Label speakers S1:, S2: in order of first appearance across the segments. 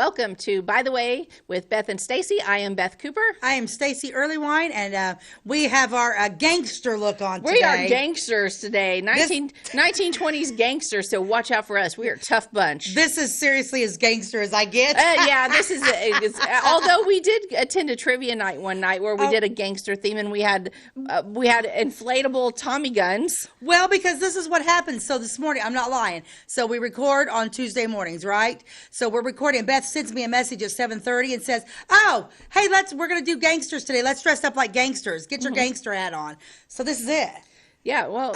S1: welcome to By the Way with Beth and Stacey. I am Beth Cooper.
S2: I am Stacey Earlywine, and we have our gangster look on today.
S1: We are gangsters today, 1920s gangsters, so watch out for us. We are a tough bunch.
S2: This is seriously as gangster as I get.
S1: Yeah, this is, although we did attend a trivia night one night where we did a gangster theme, and we had inflatable Tommy guns.
S2: Well, because this is what happens. So this morning, I'm not lying. So we record on Tuesday mornings, right? So we're recording. Beth sends me a message at 7:30 and says, "Oh, hey, we're gonna do gangsters today. Let's dress up like gangsters. Get your gangster hat on." So this is it.
S1: Yeah, well,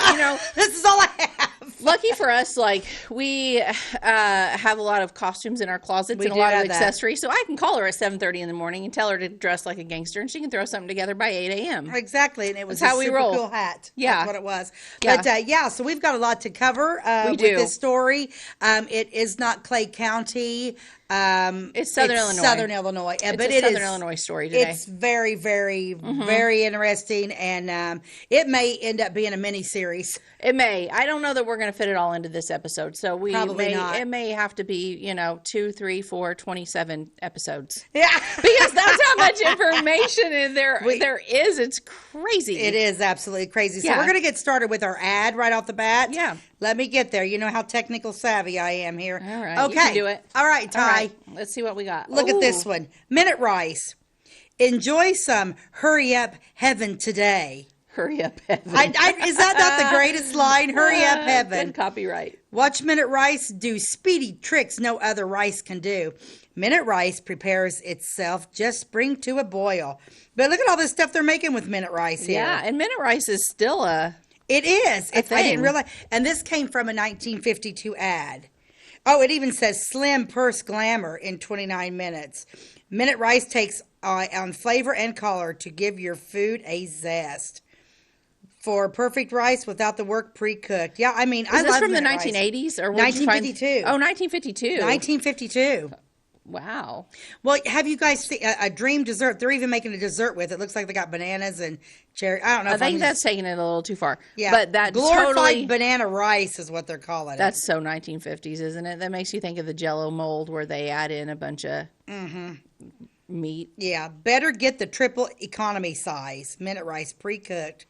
S2: this is all I have.
S1: Lucky for us, like, we have a lot of costumes in our closets and a lot of accessories, so I can call her at 7:30 in the morning and tell her to dress like a gangster, and she can throw something together by 8 a.m.
S2: Exactly, and it was
S1: how
S2: a
S1: we
S2: super
S1: roll.
S2: cool hat.
S1: Yeah.
S2: That's what it was.
S1: Yeah.
S2: But, so we've got a lot to cover with this story. It is not Clay County.
S1: It's Southern Illinois.
S2: Southern Illinois.
S1: But it is a Southern Illinois story today.
S2: It's very, very, very interesting, and it may end up being a mini-series.
S1: It may. I don't know that we're going to fit it all into this episode, so
S2: Probably not.
S1: It may have to be, 2, 3, 4, 27 episodes.
S2: Yeah.
S1: Because that's how much information there is. It's crazy.
S2: It is absolutely crazy. So
S1: Yeah.
S2: we're going to get started with our ad right off the bat.
S1: Yeah.
S2: Let me get there. You know how technical savvy I am here.
S1: All right.
S2: Okay.
S1: You can do it.
S2: All right, Ty.
S1: All right. Let's see what we got.
S2: Look at this one. Minute Rice. Enjoy some hurry up heaven today.
S1: Hurry up, heaven.
S2: Is that not the greatest line? Hurry up heaven.
S1: Good copyright.
S2: Watch Minute Rice do speedy tricks no other rice can do. Minute Rice prepares itself, just bring to a boil. But look at all this stuff they're making with Minute Rice here.
S1: Yeah, and Minute Rice is still
S2: It is. I
S1: thing.
S2: didn't realize. And this came from a 1952 ad. Oh, it even says slim purse glamour in 29 minutes. Minute Rice takes on flavor and color to give your food a zest. For perfect rice without the work pre-cooked. Yeah, I mean, I love
S1: from the
S2: Minute Rice.
S1: 1980s? Or
S2: 1952.
S1: Oh, 1952.
S2: 1952.
S1: Wow.
S2: Well, have you guys seen a dream dessert? They're even making a dessert with it. Looks like they got bananas and cherry. I don't know.
S1: I think that's taking it a little too far.
S2: Yeah,
S1: but that
S2: glorified
S1: totally
S2: banana rice is what they're calling it.
S1: That's so 1950s, isn't it? That makes you think of the Jell-O mold where they add in a bunch of meat.
S2: Yeah, better get the triple economy size Minute Rice pre-cooked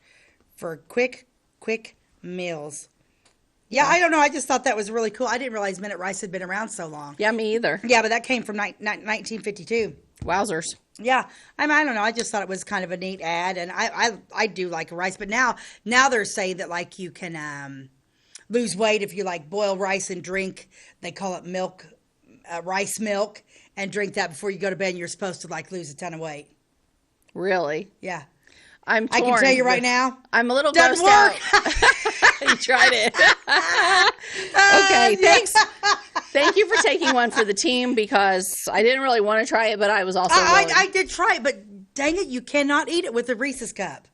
S2: for quick meals. Yeah, I don't know. I just thought that was really cool. I didn't realize Minute Rice had been around so long.
S1: Yeah, me either.
S2: Yeah, but that came from 1952.
S1: Wowzers.
S2: Yeah, I don't know. I just thought it was kind of a neat ad, and I do like rice. But now they're saying that like you can lose weight if you like boil rice and drink. They call it milk, rice milk, and drink that before you go to bed. And you're supposed to like lose a ton of weight.
S1: Really?
S2: Yeah.
S1: I'm torn.
S2: I can tell you right now.
S1: I'm a little
S2: doesn't
S1: grossed
S2: work.
S1: out. You tried it. Okay, thanks. Thank you for taking one for the team because I didn't really want to try it, but I was also willing.
S2: I did try it, but dang it, you cannot eat it with a Reese's cup.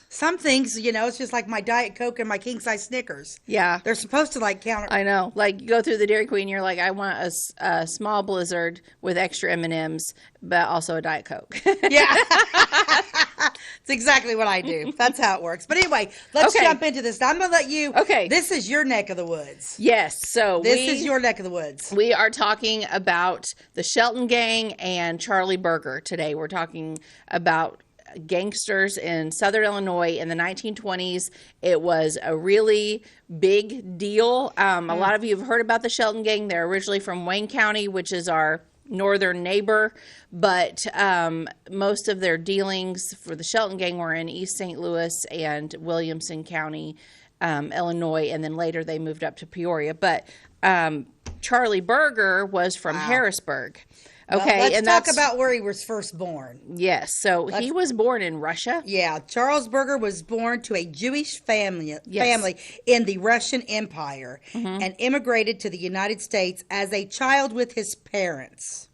S2: Some things, it's just like my Diet Coke and my king size Snickers.
S1: Yeah.
S2: They're supposed to like counter.
S1: I know. Like you go through the Dairy Queen, you're like, I want a small Blizzard with extra M&Ms, but also a Diet Coke.
S2: Yeah. It's exactly what I do. That's how it works. But anyway, let's jump into this. I'm going to let you.
S1: Okay.
S2: This is your neck of the woods.
S1: Yes. So
S2: this is your neck of the woods.
S1: We are talking about the Shelton gang and Charlie Birger today. We're talking about gangsters in Southern Illinois in the 1920s. It was a really big deal. A lot of you have heard about the Shelton gang. They're originally from Wayne County, which is our northern neighbor, but most of their dealings for the Shelton gang were in East St. Louis and Williamson County, Illinois, and then later they moved up to Peoria. But Charlie Birger was from Harrisburg. Okay,
S2: well, let's talk about where he was first born.
S1: Yes, so he was born in Russia.
S2: Yeah, Charles Birger was born to a Jewish family in the Russian Empire and immigrated to the United States as a child with his parents.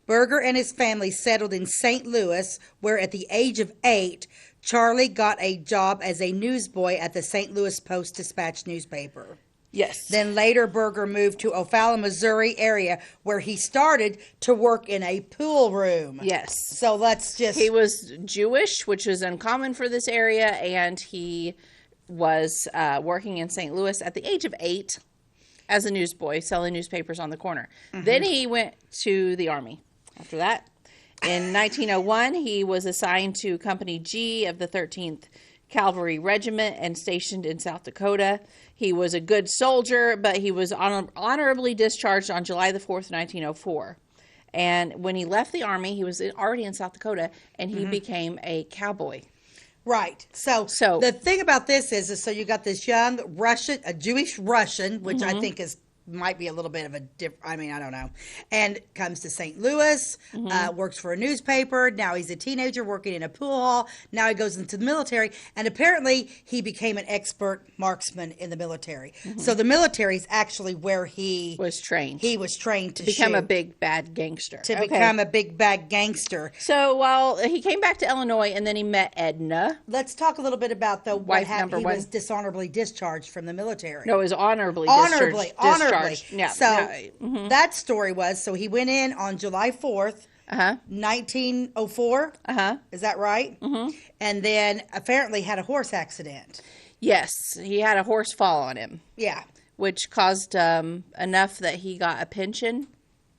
S2: Birger and his family settled in St. Louis, where at the age of 8, Charlie got a job as a newsboy at the St. Louis Post-Dispatch newspaper.
S1: Yes.
S2: Then later, Berger moved to O'Fallon, Missouri area, where he started to work in a pool room.
S1: Yes.
S2: So let's just...
S1: He was Jewish, which is uncommon for this area, and he was working in St. Louis at the age of 8. as a newsboy selling newspapers on the corner. Then he went to the Army after that. In 1901, he was assigned to Company G of the 13th Cavalry Regiment and stationed in South Dakota. He was a good soldier, but he was honorably discharged on July the 4th, 1904. And when he left the Army, he was already in South Dakota, and he became a cowboy.
S2: Right. So the thing about this is so you got this young Russian, a Jewish Russian, which I think might be a little bit of a I don't know. And comes to St. Louis, works for a newspaper. Now he's a teenager working in a pool hall. Now he goes into the military. And apparently he became an expert marksman in the military. So the military is actually where he
S1: was trained.
S2: He was trained to
S1: become
S2: shoot.
S1: a big bad gangster.
S2: Become a big bad gangster.
S1: So while he came back to Illinois and then he met Edna.
S2: Let's talk a little bit about what happened. He was dishonorably discharged from the military.
S1: No, it was honorably discharged.
S2: Honorably. Yeah. So that story was, so he went in on July 4th, 1904. Is that right? And then apparently had a horse accident.
S1: Yes, he had a horse fall on him.
S2: Yeah.
S1: Which caused enough that he got a pension,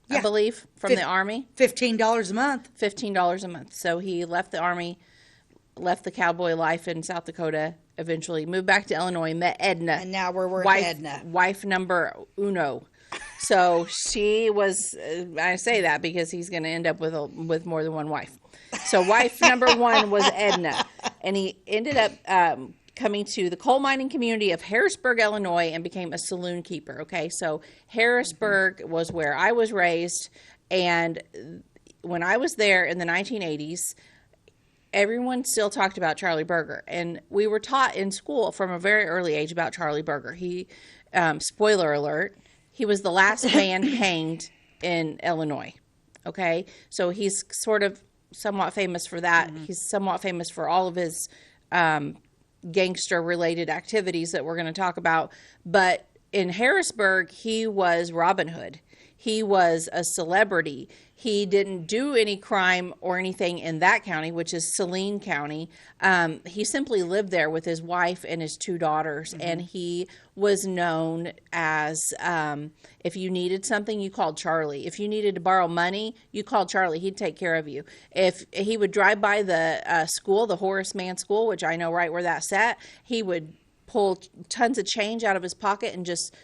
S1: I believe, from the Army.
S2: $15 a month.
S1: $15 a month. So he left the Army, left the cowboy life in South Dakota, eventually moved back to Illinois, met Edna.
S2: And now we're with Edna.
S1: Wife number uno. So she was, I say that because he's going to end up with more than one wife. So wife number one was Edna. And he ended up coming to the coal mining community of Harrisburg, Illinois, and became a saloon keeper. Okay, so Harrisburg was where I was raised. And when I was there in the 1980s, everyone still talked about Charlie Birger, and we were taught in school from a very early age about Charlie Birger. He, spoiler alert, he was the last man hanged in Illinois. Okay, so he's sort of somewhat famous for that. He's somewhat famous for all of his gangster-related activities that we're going to talk about. But in Harrisburg, he was Robin Hood. He was a celebrity. He didn't do any crime or anything in that county, which is Saline County. He simply lived there with his wife and his two daughters, and he was known as, if you needed something, you called Charlie. If you needed to borrow money, you called Charlie. He'd take care of you. If he would drive by the school, the Horace Mann School, which I know right where that's at, he would pull tons of change out of his pocket and just,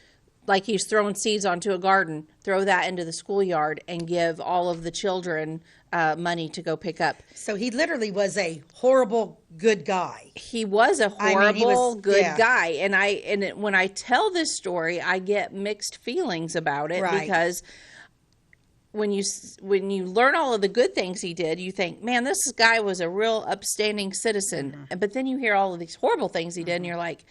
S1: like he's throwing seeds onto a garden, throw that into the schoolyard and give all of the children money to go pick up.
S2: So he literally was a horrible good guy.
S1: He was a horrible good guy. And when I tell this story, I get mixed feelings about it because when you learn all of the good things he did, you think, man, this guy was a real upstanding citizen. But then you hear all of these horrible things he did, and you're like,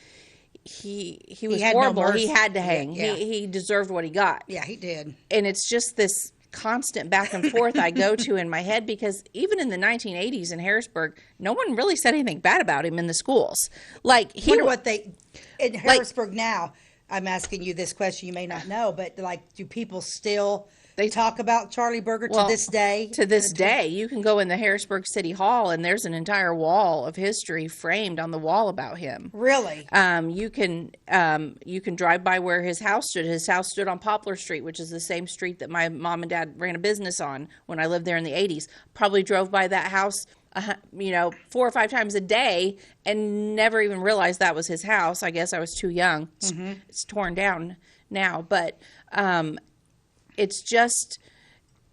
S1: he was horrible. No, he had to hang. Yeah. He deserved what he got.
S2: Yeah, he did.
S1: And it's just this constant back and forth I go to in my head, because even in the 1980s in Harrisburg, no one really said anything bad about him in the schools. Like, he
S2: wonder what they in Harrisburg now. I'm asking you this question, you may not know, but like, do people still talk about Charlie Birger to this day?
S1: To this day, you can go in the Harrisburg City Hall, and there's an entire wall of history framed on the wall about him.
S2: Really?
S1: You can drive by where his house stood. His house stood on Poplar Street, which is the same street that my mom and dad ran a business on when I lived there in the 80s. Probably drove by that house 4 or 5 times a day and never even realized that was his house. I guess I was too young. It's torn down now, but it's just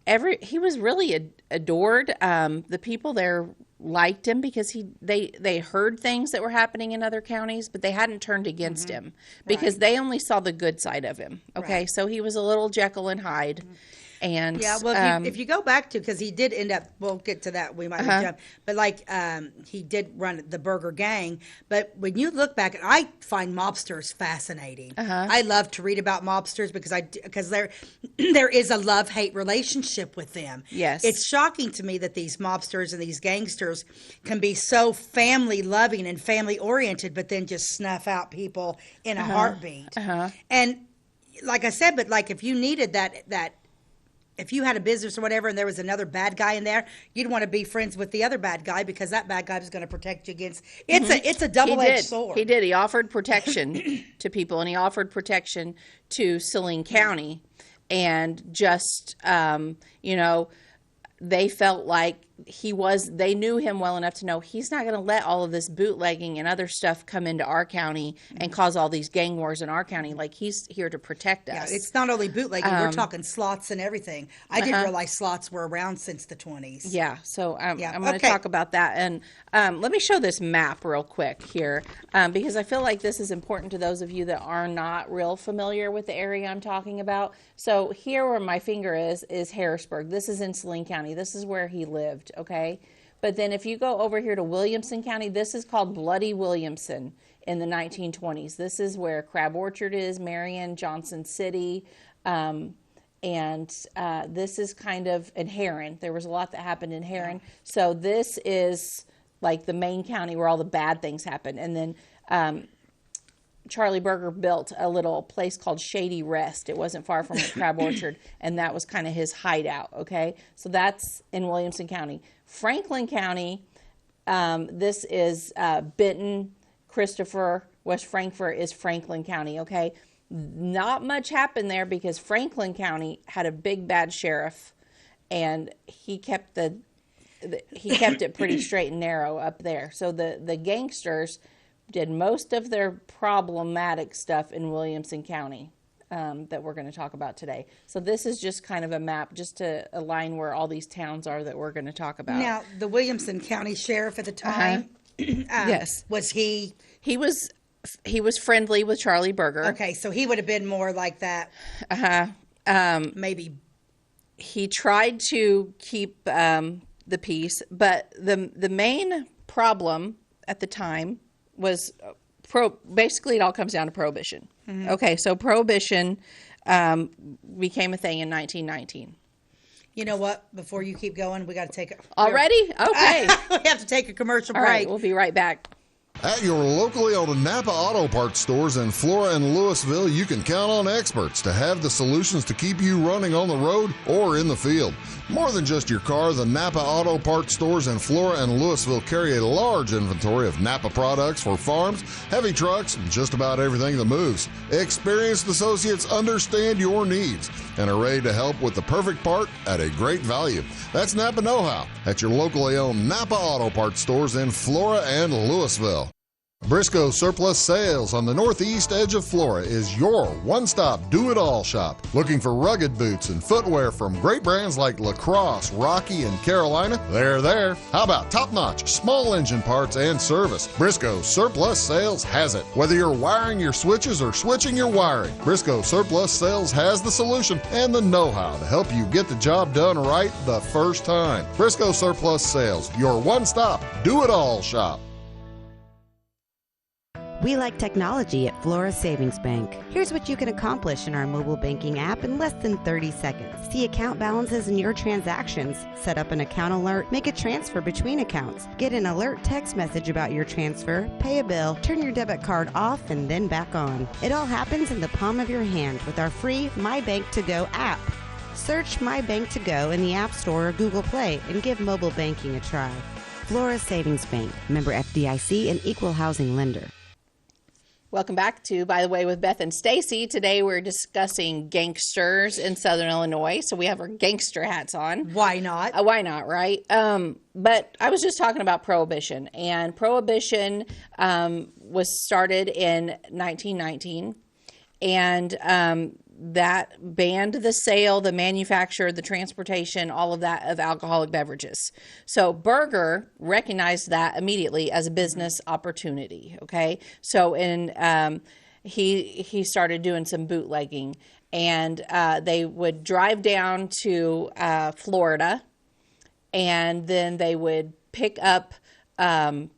S1: he was really adored. The people there liked him because they heard things that were happening in other counties, but they hadn't turned against him because they only saw the good side of him. Okay, so he was a little Jekyll and Hyde. And
S2: yeah, well, if you go back to, because he did end up, we'll get to that, we might jump, but like he did run the Berger gang. But when you look back, I find mobsters fascinating. I love to read about mobsters because there is a love-hate relationship with them.
S1: Yes,
S2: it's shocking to me that these mobsters and these gangsters can be so family-loving and family-oriented, but then just snuff out people in a heartbeat. And like I said, but like if you needed that if you had a business or whatever and there was another bad guy in there, you'd want to be friends with the other bad guy because that bad guy was going to protect you against. It's a double-edged sword.
S1: He did. He offered protection to people, and he offered protection to Saline County. And just, they felt like they knew him well enough to know he's not going to let all of this bootlegging and other stuff come into our county and cause all these gang wars in our county. Like, he's here to protect us.
S2: Yeah, it's not only bootlegging, we're talking slots and everything. I didn't realize slots were around since the 20s.
S1: Yeah, so I'm going to talk about that. And let me show this map real quick here, because I feel like this is important to those of you that are not real familiar with the area I'm talking about. So here where my finger is Harrisburg. This is in Saline County. This is where he lived, okay? But then if you go over here to Williamson County, this is called Bloody Williamson in the 1920s. This is where Crab Orchard is, Marion, Johnson City, and this is kind of in Herrin. There was a lot that happened in Herrin. So this is like the main county where all the bad things happened. And then Charlie Birger built a little place called Shady Rest. It wasn't far from Crab Orchard, and that was kind of his hideout, okay? So that's in Williamson County. Franklin County, this is Benton, Christopher, West Frankfort is Franklin County, okay? Not much happened there because Franklin County had a big bad sheriff, and he kept it pretty straight and narrow up there. So the gangsters did most of their problematic stuff in Williamson County that we're going to talk about today. So this is just kind of a map just to align where all these towns are that we're going to talk about.
S2: Now, the Williamson County sheriff at the time,
S1: yes,
S2: was he?
S1: He was friendly with Charlie Birger.
S2: Okay, so he would have been more like that. Maybe.
S1: He tried to keep the peace, but the main problem at the time was basically it all comes down to Prohibition. Mm-hmm. Okay, so Prohibition became a thing in 1919.
S2: You know what? Before you keep going, we got to take it.
S1: Already? Okay.
S2: We have to take a commercial break.
S1: All right, we'll be right back.
S3: At your locally owned Napa Auto Parts stores in Flora and Louisville, you can count on experts to have the solutions to keep you running on the road or in the field. More than just your car, the Napa Auto Parts stores in Flora and Louisville carry a large inventory of Napa products for farms, heavy trucks, and just about everything that moves. Experienced associates understand your needs and are ready to help with the perfect part at a great value. That's Napa Know-How at your locally owned Napa Auto Parts stores in Flora and Louisville. Briscoe Surplus Sales on the northeast edge of Flora is your one-stop do-it-all shop. Looking for rugged boots and footwear from great brands like Lacrosse, Rocky, and Carolina? They're there. How about top-notch small engine parts and service? Briscoe Surplus Sales has it. Whether you're wiring your switches or switching your wiring, Briscoe Surplus Sales has the solution and the know-how to help you get the job done right the first time. Briscoe Surplus Sales, your one-stop do-it-all shop.
S4: We like technology at Flora Savings Bank. Here's what you can accomplish in our mobile banking app in less than 30 seconds. See account balances in your transactions, set up an account alert, make a transfer between accounts, get an alert text message about your transfer, pay a bill, turn your debit card off and then back on. It all happens in the palm of your hand with our free My Bank to Go app. Search My Bank to Go in the App Store or Google Play and give mobile banking a try. Flora Savings Bank, member FDIC and equal housing lender.
S1: Welcome back to By the Way with Beth and Stacey. Today we're discussing gangsters in Southern Illinois. So we have our gangster hats on.
S2: Why not?
S1: Why not, right? But I was just talking about Prohibition. And Prohibition was started in 1919. And that banned the sale, the manufacture, the transportation, all of that of alcoholic beverages. So Berger recognized that immediately as a business opportunity. Okay, so he started doing some bootlegging, and they would drive down to Florida, and then they would pick up rum,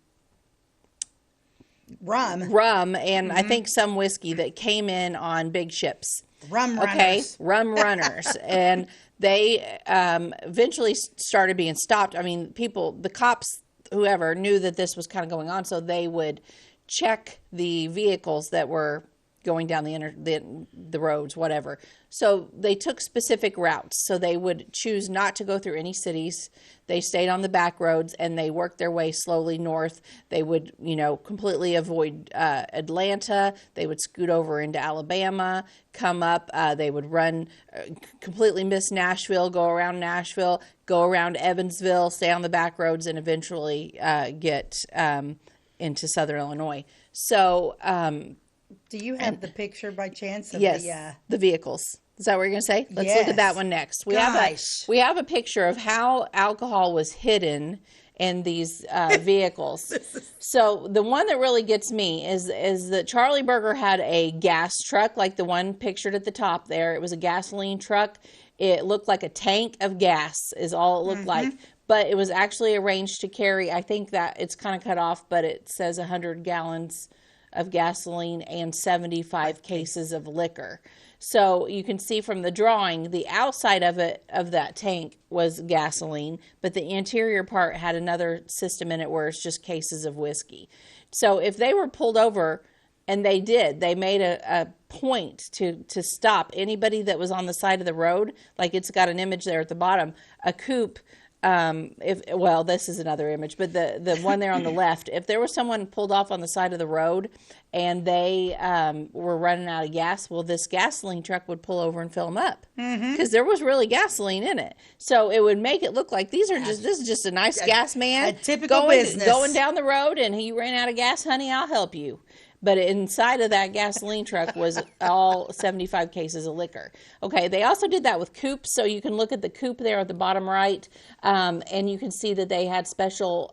S1: and I think some whiskey that came in on big ships.
S2: Rum runners.
S1: Okay, rum runners. And they eventually started being stopped. I mean, the cops, whoever, knew that this was kind of going on, so they would check the vehicles that were going down the roads, whatever. So they took specific routes. So they would choose not to go through any cities. They stayed on the back roads and they worked their way slowly north. They would, completely avoid Atlanta. They would scoot over into Alabama, come up. They would run, completely miss Nashville, go around Nashville, go around Evansville, stay on the back roads, and eventually get into Southern Illinois. So,
S2: do you have the picture by chance of
S1: the vehicles? Is that what you're going to say? Let's look at that one next. We have a picture of how alcohol was hidden in these vehicles. So the one that really gets me is that Charlie Birger had a gas truck, like the one pictured at the top there. It was a gasoline truck. It looked like a tank of gas is all it looked like. But it was actually arranged to carry, I think that it's kind of cut off, but it says 100 gallons of gasoline and 75 cases of liquor. So you can see from the drawing, the outside of that tank was gasoline, but the interior part had another system in it where it's just cases of whiskey. So if they were pulled over, and they made a point to stop anybody that was on the side of the road, like it's got an image there at the bottom, a coupe. This is another image, but the one there on the left, if there was someone pulled off on the side of the road and they were running out of gas, well, this gasoline truck would pull over and fill them up because there was really gasoline in it. So it would make it look like this is just a nice gas man,
S2: a typical business
S1: going down the road, and he ran out of gas. Honey, I'll help you. But inside of that gasoline truck was all 75 cases of liquor. Okay, they also did that with coupes, so you can look at the coupe there at the bottom right, and you can see that they had special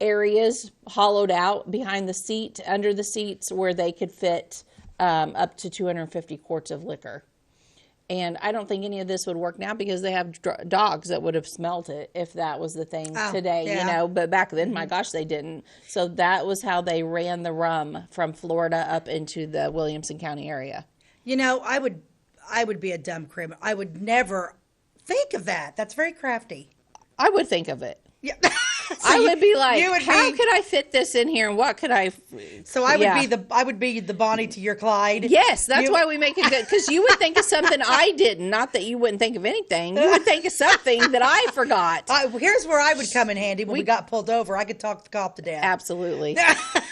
S1: areas hollowed out behind the seat, under the seats, where they could fit up to 250 quarts of liquor. And I don't think any of this would work now because they have dogs that would have smelt it if that was the thing today, But back then, my gosh, they didn't. So that was how they ran the rum from Florida up into the Williamson County area.
S2: I would be a dumb criminal. I would never think of that. That's very crafty.
S1: I would think of it.
S2: Yeah.
S1: I would be like, how could I fit this in here, and what could I?
S2: So I would be the Bonnie to your Clyde.
S1: Yes, that's why we make it good, because you would think of something I didn't. Not that you wouldn't think of anything. You would think of something that I forgot.
S2: Here's where I would come in handy when we got pulled over. I could talk the cop to death.
S1: Absolutely.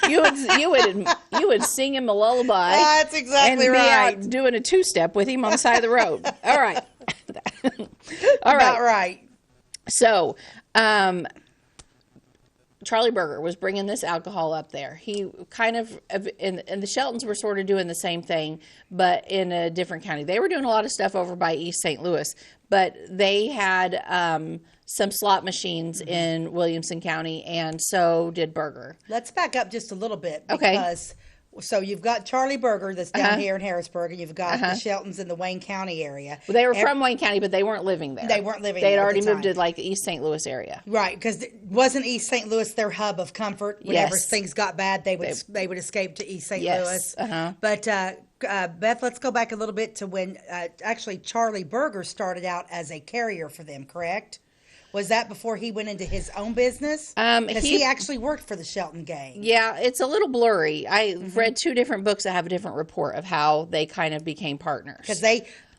S1: you would sing him a lullaby.
S2: That's exactly right.
S1: And be out doing a two-step with him on the side of the road. All right.
S2: About right.
S1: So, Charlie Birger was bringing this alcohol up there. He kind of, and the Sheltons were sort of doing the same thing, but in a different county. They were doing a lot of stuff over by East St. Louis, but they had some slot machines in Williamson County, and so did Berger.
S2: Let's back up just a little bit because so you've got Charlie Birger that's down here in Harrisburg, and you've got the Sheltons in the Wayne County area.
S1: Well, they were from Wayne County, but they weren't living there.
S2: They weren't living
S1: there.
S2: They
S1: had
S2: had
S1: already moved to like the East St. Louis area.
S2: Right, because wasn't East St. Louis their hub of comfort? Whenever things got bad, they would escape to East St. Louis. But Beth, let's go back a little bit to when actually Charlie Birger started out as a carrier for them, correct? Was that before he went into his own business? Because he actually worked for the Shelton gang.
S1: Yeah, it's a little blurry. I've read two different books that have a different report of how they kind of became partners.
S2: Because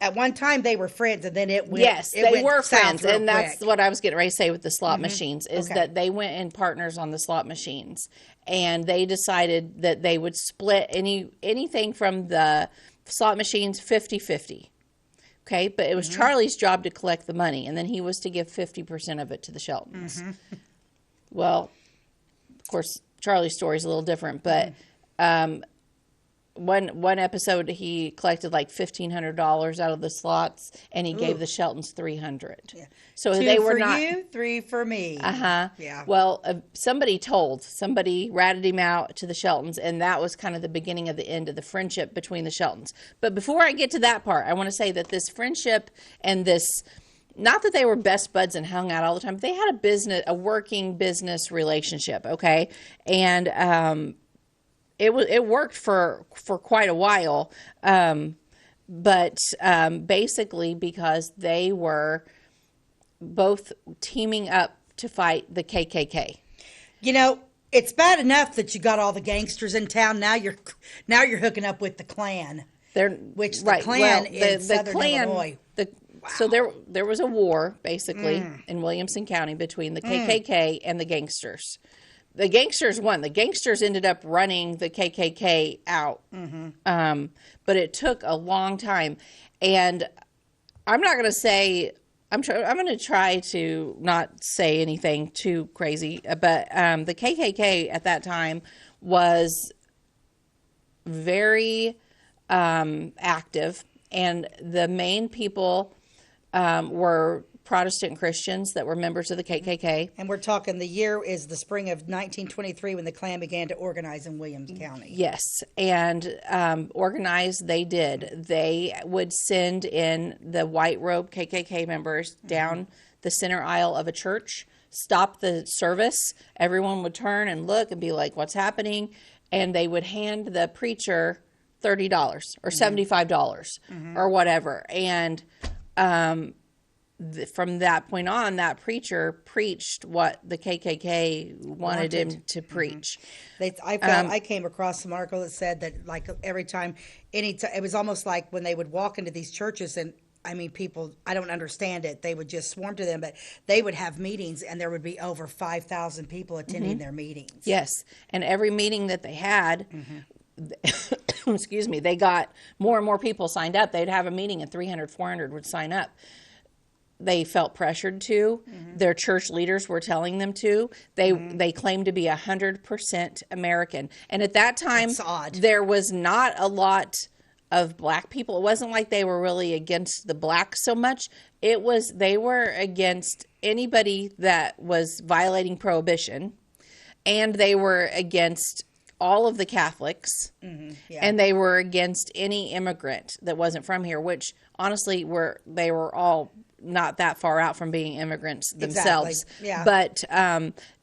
S2: at one time, they were friends, and then it went.
S1: Yes, they were friends, and that's
S2: quick.
S1: what I was getting ready to say with the slot machines, is that they went in partners on the slot machines, and they decided that they would split anything from the slot machines 50-50. Okay, but it was Charlie's job to collect the money, and then he was to give 50% of it to the Sheltons. Well, of course, Charlie's story is a little different, but one episode he collected like $1,500 out of the slots, and he gave the Sheltons $300. Yeah. So they were not.
S2: 2 for you, 3 for me.
S1: Yeah. Well, somebody ratted him out to the Sheltons, and that was kind of the beginning of the end of the friendship between the Sheltons. But before I get to that part, I want to say that this friendship and this, not that they were best buds and hung out all the time, but they had a working business relationship. Okay, and it worked for quite a while, but basically because they were both teaming up to fight the KKK.
S2: It's bad enough that you got all the gangsters in town. Now you're hooking up with the Klan. Which the Klan in Southern Illinois.
S1: So there was a war, basically, in Williamson County between the KKK and the gangsters. The gangsters won. The gangsters ended up running the KKK out. But it took a long time. And I'm not going to say... I'm going to try to not say anything too crazy, but the KKK at that time was very active, and the main people were Protestant Christians that were members of the KKK.
S2: And we're talking the year is the spring of 1923 when the Klan began to organize in Williams County.
S1: Yes, and organize they did. They would send in the white robe KKK members down the center aisle of a church, stop the service. Everyone would turn and look and be like, what's happening? And they would hand the preacher $30 or $75 or whatever. And from that point on, that preacher preached what the KKK wanted him to preach.
S2: I came across some article that said that like every time, it was almost like when they would walk into these churches and people, I don't understand it. They would just swarm to them, but they would have meetings and there would be over 5,000 people attending their meetings.
S1: Yes. And every meeting that they had, excuse me, they got more and more people signed up. They'd have a meeting and 300, 400 would sign up. They felt pressured to. Their church leaders were telling them to. They claimed to be 100% American. And at that time, there was not a lot of black people. It wasn't like they were really against the blacks so much. They were against anybody that was violating Prohibition. And they were against all of the Catholics. And they were against any immigrant that wasn't from here, which honestly they were all not that far out from being immigrants themselves.
S2: Exactly. Yeah.
S1: But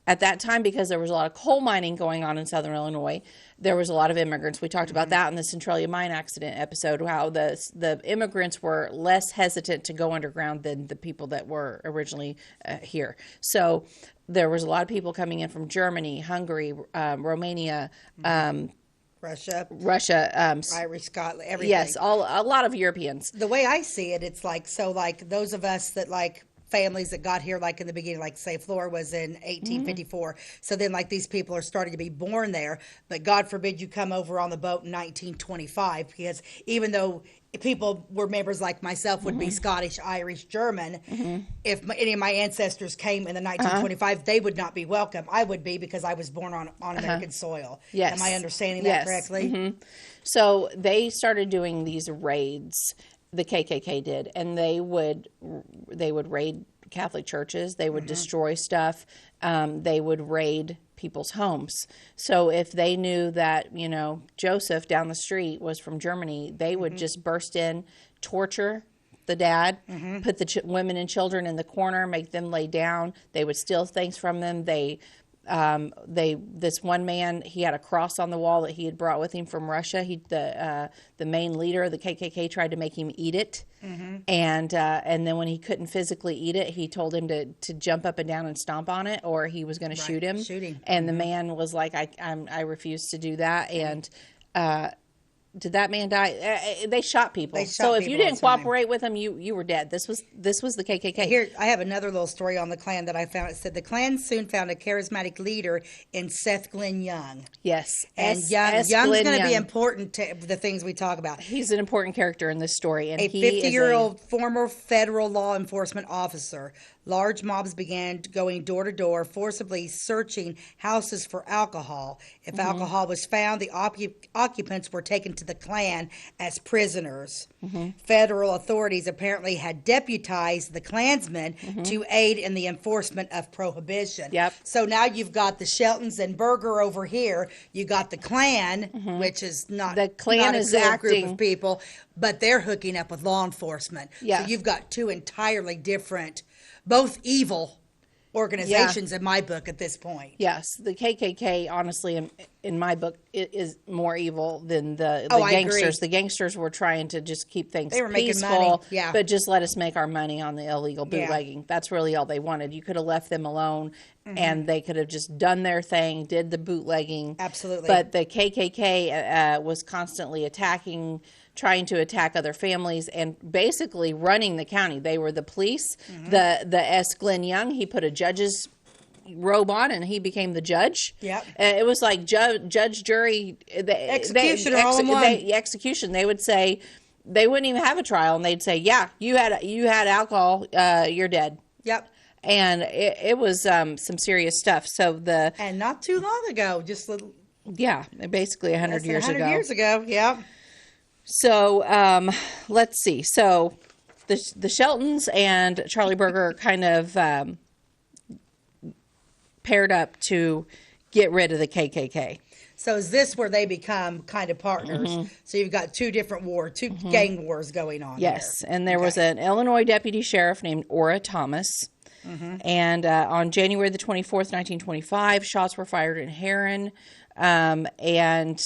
S1: at that time, because there was a lot of coal mining going on in Southern Illinois, there was a lot of immigrants. We talked about that in the Centralia mine accident episode, how the immigrants were less hesitant to go underground than the people that were originally here. So there was a lot of people coming in from Germany, Hungary, Romania,
S2: Russia, Irish, Scotland, everything.
S1: Yes, a lot of Europeans.
S2: The way I see it, it's like, so like those of us that like families that got here like in the beginning, like say Flora was in 1854. So then like these people are starting to be born there, but God forbid you come over on the boat in 1925, because even though people were members like myself would be Scottish, Irish, German, if any of my ancestors came in the 1925, they would not be welcome. I would be, because I was born on American soil.
S1: Yes.
S2: Am I understanding that correctly?
S1: So they started doing these raids. The KKK did, and they would raid Catholic churches. They would destroy stuff. They would raid people's homes. So if they knew that, Joseph down the street was from Germany, they would just burst in, torture the dad, put the women and children in the corner, make them lay down. They would steal things from them. This one man, he had a cross on the wall that he had brought with him from Russia. The main leader of the KKK tried to make him eat it, and then when he couldn't physically eat it, he told him to jump up and down and stomp on it, or he was going to shoot him. And the man was like, I refuse to do that. And did that man die? They shot people. So if you didn't cooperate with them, you were dead. This was the KKK.
S2: Here, I have another little story on the Klan that I found. It said the Klan soon found a charismatic leader in Seth Glenn Young.
S1: Yes.
S2: And Young's going to be important to the things we talk about.
S1: He's an important character in this story. And
S2: a 50-year-old former federal law enforcement officer. Large mobs began going door to door, forcibly searching houses for alcohol. If alcohol was found, the occupants were taken to the Klan as prisoners. Federal authorities apparently had deputized the Klansmen to aid in the enforcement of Prohibition.
S1: Yep.
S2: So now you've got the Sheltons and Berger over here. You got the Klan, which is not
S1: the Klan is
S2: a group of people, but they're hooking up with law enforcement.
S1: Yeah.
S2: So you've got two entirely different, both evil organizations in my book at this point.
S1: Yes, the KKK, honestly, in my book, it is more evil than the
S2: I
S1: gangsters.
S2: agree.
S1: The gangsters were trying to just keep things
S2: They were making
S1: peaceful,
S2: money, yeah.
S1: but just let us make our money on the illegal
S2: Yeah.
S1: bootlegging. That's really all they wanted. You could have left them alone, and they could have just done their thing, did the bootlegging.
S2: Absolutely.
S1: But the KKK was constantly trying to attack other families and basically running the county. They were the police. The S. Glenn Young, he put a judge's robe on and he became the judge.
S2: Yep.
S1: It was like judge, jury,
S2: Executioner all in one.
S1: Execution. They would say, they wouldn't even have a trial, and they'd say, yeah, you had alcohol, you're dead.
S2: Yep.
S1: And it was some serious stuff. So
S2: And not too long ago, just
S1: basically 100 years
S2: 100
S1: ago.
S2: years ago, yeah.
S1: So let's see. So the Sheltons and Charlie Birger kind of paired up to get rid of the KKK.
S2: So is this where they become kind of partners? So you've got two gang wars going on.
S1: Yes,
S2: there.
S1: and there was an Illinois deputy sheriff named Ora Thomas. And on January the 24th, 1925, shots were fired in Heron, and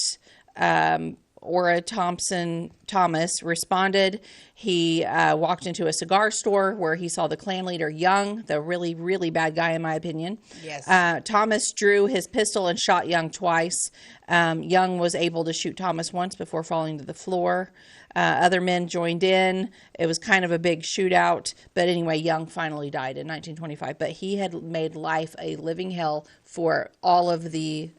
S1: Ora Thomas responded. He walked into a cigar store where he saw the Klan leader Young, the really, really bad guy in my opinion.
S2: Yes.
S1: Thomas drew his pistol and shot Young twice. Young was able to shoot Thomas once before falling to the floor. Other men joined in. It was kind of a big shootout. But anyway, Young finally died in 1925. But he had made life a living hell for all of the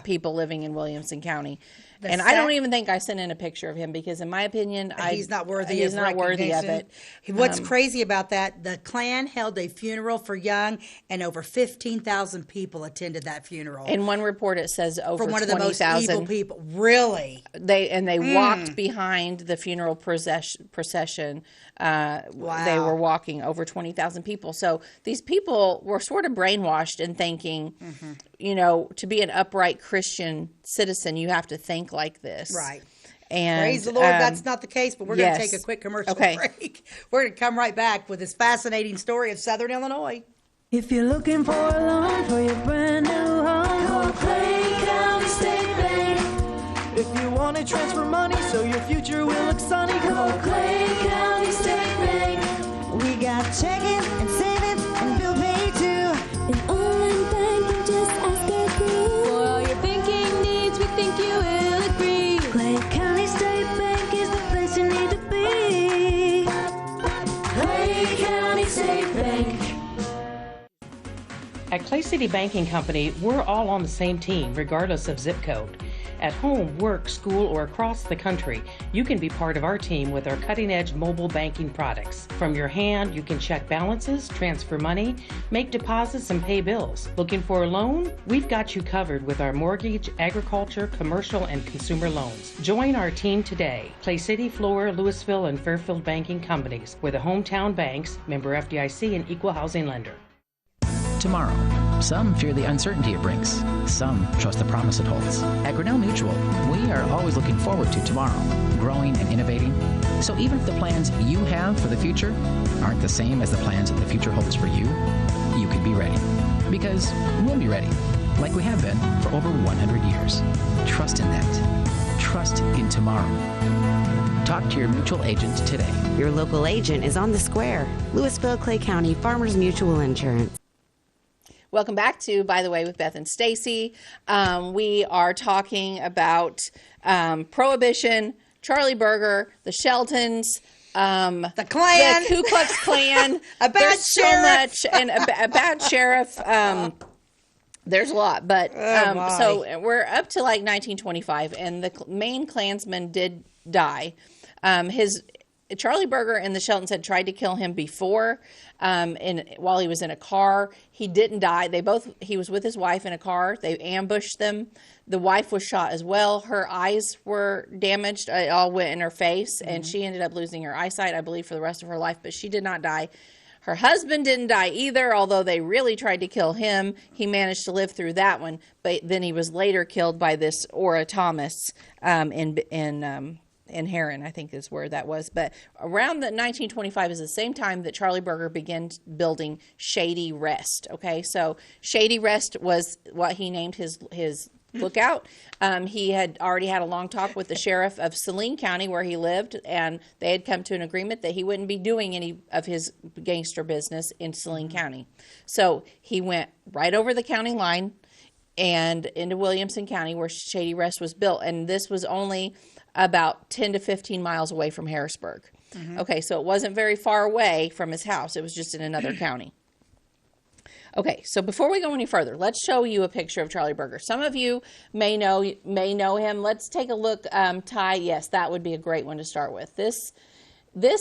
S1: people living in Williamson County. I don't even think I sent in a picture of him because, in my opinion,
S2: he's not worthy.
S1: He's not worthy of it.
S2: What's crazy about that? The Klan held a funeral for Young, and over 15,000 people attended that funeral.
S1: In one report, it says over 20,000.
S2: For one of the most evil people, really.
S1: They walked behind the funeral procession.
S2: Wow.
S1: They were walking over 20,000 people. So these people were sort of brainwashed in thinking, to be an upright Christian citizen, you have to think like this.
S2: Right.
S1: And
S2: praise the Lord, that's not the case, but we're going to take a quick commercial break. We're going to come right back with this fascinating story of Southern Illinois.
S5: If you're looking for a loan for your brand new home, call Clay County State Bank. If you want to transfer money so your future will look sunny, call Clay County State Bank. We got checking and savings and bill pay too.
S6: An online banking, just ask our crew. For all your banking needs, we think you will agree.
S5: Clay County State Bank is the place you need to be.
S6: Clay County State Bank.
S7: At Clay City Banking Company, we're all on the same team, regardless of zip code. At home, work, school, or across the country, you can be part of our team with our cutting-edge mobile banking products. From your hand, you can check balances, transfer money, make deposits, and pay bills. Looking for a loan? We've got you covered with our mortgage, agriculture, commercial, and consumer loans. Join our team today. Clay City, Flora, Louisville, and Fairfield Banking Companies. We're the hometown banks, member FDIC, and equal housing lender.
S8: Tomorrow. Some fear the uncertainty it brings. Some trust the promise it holds. At Grinnell Mutual, we are always looking forward to tomorrow, growing and innovating. So even if the plans you have for the future aren't the same as the plans that the future holds for you, you can be ready. Because we'll be ready, like we have been for over 100 years. Trust in that. Trust in tomorrow. Talk to your mutual agent today.
S4: Your local agent is on the square. Louisville, Clay County Farmers Mutual Insurance.
S1: Welcome back to By the Way with Beth and Stacey. We are talking about Prohibition, Charlie Birger, the Sheltons,
S2: the Klan,
S1: the Ku Klux Klan.
S2: a bad
S1: There's
S2: sheriff.
S1: so much, and a bad sheriff. There's a lot, but so we're up to like 1925, and the main Klansman did die. Charlie Birger and the Sheltons had tried to kill him before, while he was in a car. He didn't die. He was with his wife in a car. They ambushed them. The wife was shot as well. Her eyes were damaged. It all went in her face, and she ended up losing her eyesight, I believe, for the rest of her life, but she did not die. Her husband didn't die either, although they really tried to kill him. He managed to live through that one, but then he was later killed by this Ora Thomas in Heron, I think is where that was. But around the 1925 is the same time that Charlie Birger began building Shady Rest. Okay, so Shady Rest was what he named his look out. He had already had a long talk with the sheriff of Saline County where he lived, and they had come to an agreement that he wouldn't be doing any of his gangster business in Saline County. So he went right over the county line and into Williamson County where Shady Rest was built, and this was only about 10 to 15 miles away from Harrisburg. Okay, so it wasn't very far away from his house. It was just in another county. Okay, so before we go any further, let's show you a picture of Charlie Birger. Some of you may know him. Let's take a look. Ty, yes, that would be a great one to start with. This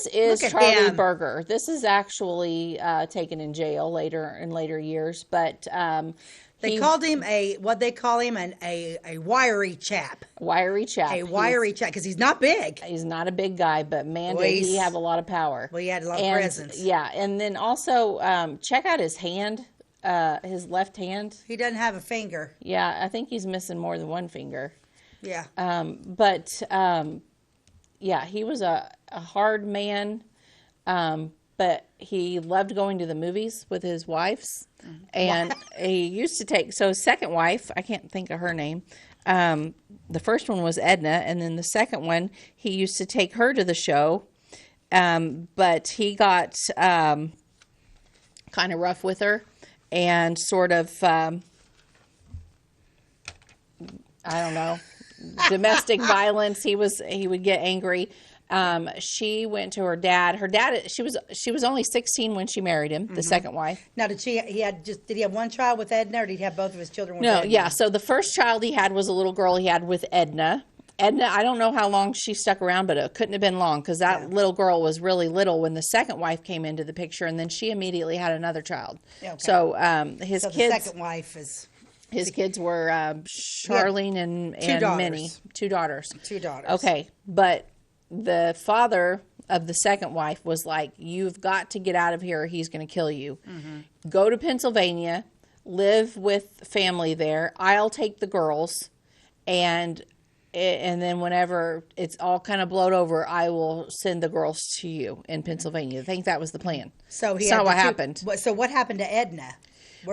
S1: is Charlie Birger. This is actually taken in jail in later years, but
S2: they called him a wiry chap.
S1: Wiry chap.
S2: A wiry chap because he's not big.
S1: He's not a big guy, but man, did he have a lot of power.
S2: Well, he had a lot of presence.
S1: Yeah, and then also check out his hand. His left hand.
S2: He doesn't have a finger.
S1: Yeah, I think he's missing more than one finger.
S2: Yeah.
S1: Yeah, he was a hard man, but he loved going to the movies with his wives. And he used to take, so his second wife, I can't think of her name. The first one was Edna, and then the second one, he used to take her to the show. But he got kind of rough with her. And sort of, I don't know, domestic violence. He would get angry. She went to her dad. Her dad, she was only 16 when she married him, the second wife.
S2: Now, did he have one child with Edna, or did he have both of his children with
S1: Edna?
S2: No,
S1: yeah. So the first child he had was a little girl he had with Edna. Edna, I don't know how long she stuck around, but it couldn't have been long because that little girl was really little when the second wife came into the picture, and then she immediately had another child. Okay. So his kids.
S2: The second wife is.
S1: His kids were Charlene and Minnie, two daughters. Okay, but the father of the second wife was like, "You've got to get out of here, or he's going to kill you. Go to Pennsylvania, live with family there. I'll take the girls, and then whenever it's all kind of blowed over, I will send the girls to you in Pennsylvania." I think that was the plan.
S2: So
S1: that's not what happened.
S2: So what happened to Edna?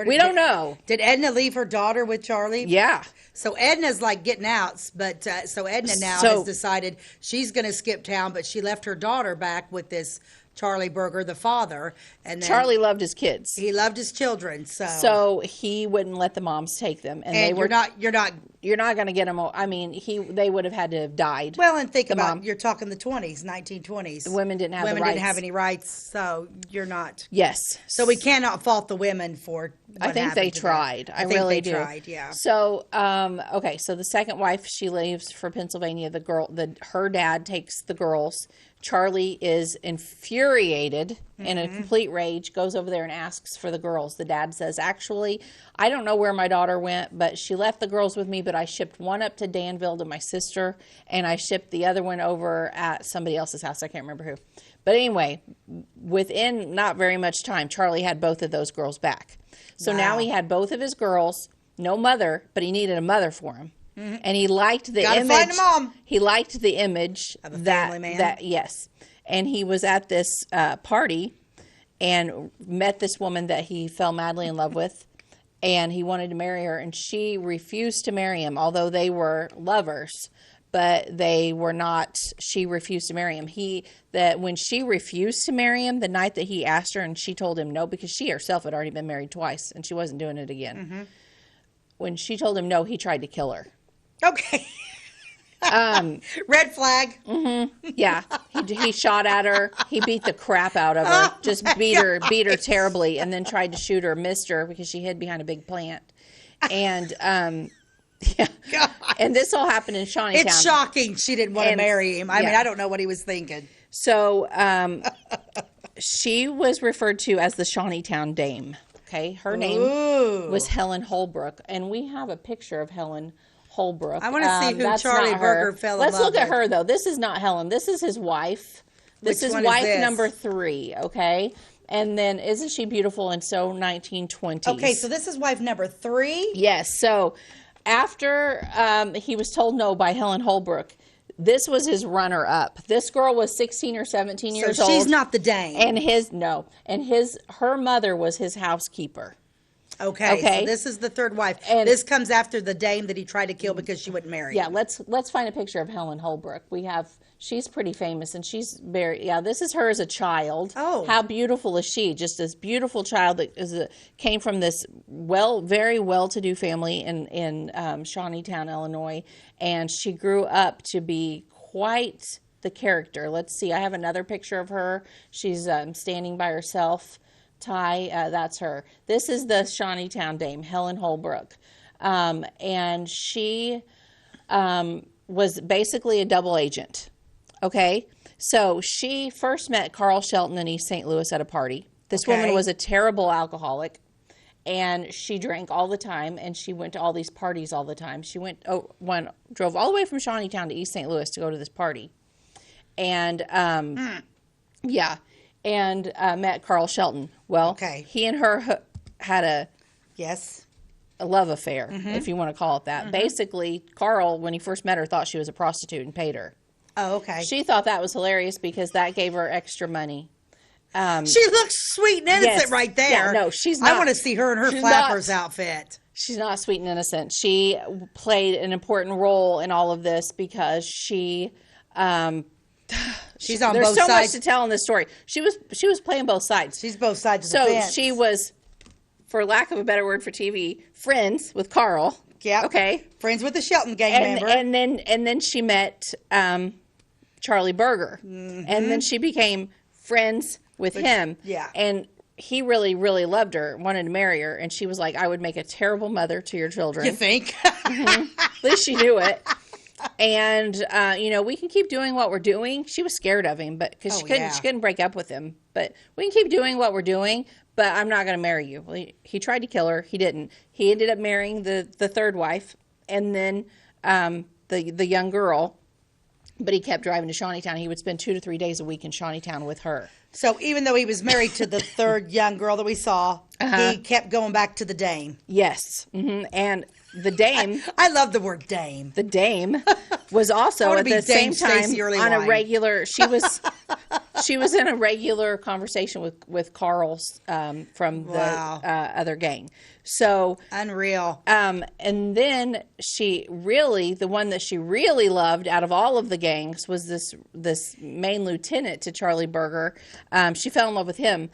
S1: We don't know.
S2: Did Edna leave her daughter with Charlie?
S1: Yeah.
S2: So Edna's like getting out, but so Edna now has decided she's going to skip town, but she left her daughter back with this Charlie Birger, the father, and then
S1: Charlie loved his kids.
S2: He loved his children,
S1: so he wouldn't let the moms take them, and they were you're not going to get them. I mean, they would have had to have died.
S2: Well, and think about you're talking the 1920s.
S1: The women didn't have
S2: didn't have any rights, so you're not.
S1: Yes.
S2: So we cannot fault the women for.
S1: I think they tried. I really do.
S2: Tried, yeah.
S1: So okay, so the second wife, she leaves for Pennsylvania. Her dad takes the girls. Charlie is infuriated in a complete rage, goes over there and asks for the girls. The dad says, "Actually, I don't know where my daughter went, but she left the girls with me, but I shipped one up to Danville to my sister, and I shipped the other one over at somebody else's house." I can't remember who. But anyway, within not very much time, Charlie had both of those girls back. So now he had both of his girls, no mother, but he needed a mother for him. And he liked the image.
S2: Find a mom.
S1: He liked the image
S2: of a family man.
S1: Yes. And he was at this party and met this woman that he fell madly in love with, and he wanted to marry her, and she refused to marry him, although they were lovers. But they were not. She refused to marry him. When she refused to marry him, the night that he asked her, and she told him no because she herself had already been married twice, and she wasn't doing it again. When she told him no, he tried to kill her.
S2: Okay. Red flag.
S1: Yeah. He shot at her. He beat the crap out of her. Just beat her terribly, and then tried to shoot her, missed her because she hid behind a big plant. And yeah.
S2: God.
S1: And this all happened in Shawneetown.
S2: It's shocking she didn't want to marry him. I mean, I don't know what he was thinking.
S1: So she was referred to as the Shawneetown Dame. Okay, her name was Helen Holbrook, and we have a picture of Helen Holbrook.
S2: I want to see who Charlie Birger fell in love with.
S1: Let's look at her, though. This is not Helen. This is his wife. This is wife number 3, okay? And then, isn't she beautiful? And so 1920s.
S2: Okay, so this is wife number 3?
S1: Yes. So after he was told no by Helen Holbrook, this was his runner-up. This girl was 16 or 17 years old.
S2: So she's not the dame.
S1: And her mother was his housekeeper.
S2: Okay, so this is the third wife.
S1: And
S2: this comes after the dame that he tried to kill because she wouldn't marry him.
S1: let's find a picture of Helen Holbrook. She's pretty famous, and she's very, this is her as a child.
S2: Oh.
S1: How beautiful is she? Just this beautiful child that came from this very well-to-do family in Shawneetown, Illinois, and she grew up to be quite the character. Let's see, I have another picture of her. She's standing by herself. Ty, that's her. This is the Shawneetown dame, Helen Holbrook. And she was basically a double agent. Okay? So she first met Carl Shelton in East St. Louis at a party. This woman was a terrible alcoholic, and she drank all the time, and she went to all these parties all the time. She drove all the way from Shawneetown to East St. Louis to go to this party. And, met Carl Shelton. Well, he and her had a love affair, if you want to call it that. Basically, Carl, when he first met her, thought she was a prostitute and paid her.
S2: Oh, okay.
S1: She thought that was hilarious because that gave her extra money.
S2: She looks sweet and innocent right there.
S1: Yeah, no, she's not.
S2: I want to see her in her flappers outfit.
S1: She's not sweet and innocent. She played an important role in all of this because she's on
S2: both sides.
S1: There's so much to tell in this story. She was playing both sides.
S2: She's both sides of the fence.
S1: So she was, for lack of a better word for TV, friends with Carl.
S2: Yeah.
S1: Okay.
S2: Friends with the Shelton gang member.
S1: And then she met Charlie Birger. And then she became friends with him.
S2: Yeah.
S1: And he really, really loved her, wanted to marry her. And she was like, I would make a terrible mother to your children.
S2: You think?
S1: At least she knew it. And, we can keep doing what we're doing. She was scared of him, but because she couldn't break up with him. But we can keep doing what we're doing, but I'm not going to marry you. Well, he tried to kill her. He didn't. He ended up marrying the third wife, and then the young girl. But he kept driving to Shawneetown. He would spend 2 to 3 days a week in Shawneetown with her.
S2: So even though he was married to the third young girl that we saw, he kept going back to the dame.
S1: Yes. And the dame...
S2: I love the word dame.
S1: The dame was also at the same time on a regular... She was in a regular conversation with Carl's from the other gang. So
S2: unreal.
S1: And then the one that she really loved out of all of the gangs was this main lieutenant to Charlie Birger. She fell in love with him.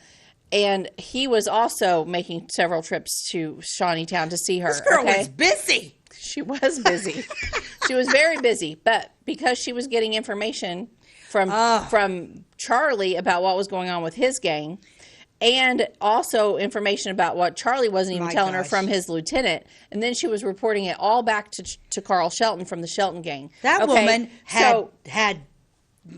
S1: And he was also making several trips to Shawneetown to see her.
S2: This girl was busy.
S1: She was busy. She was very busy. But because she was getting information from Charlie about what was going on with his gang, and also information about what Charlie wasn't even telling her from his lieutenant, and then she was reporting it all back to Carl Shelton from the Shelton gang.
S2: That woman had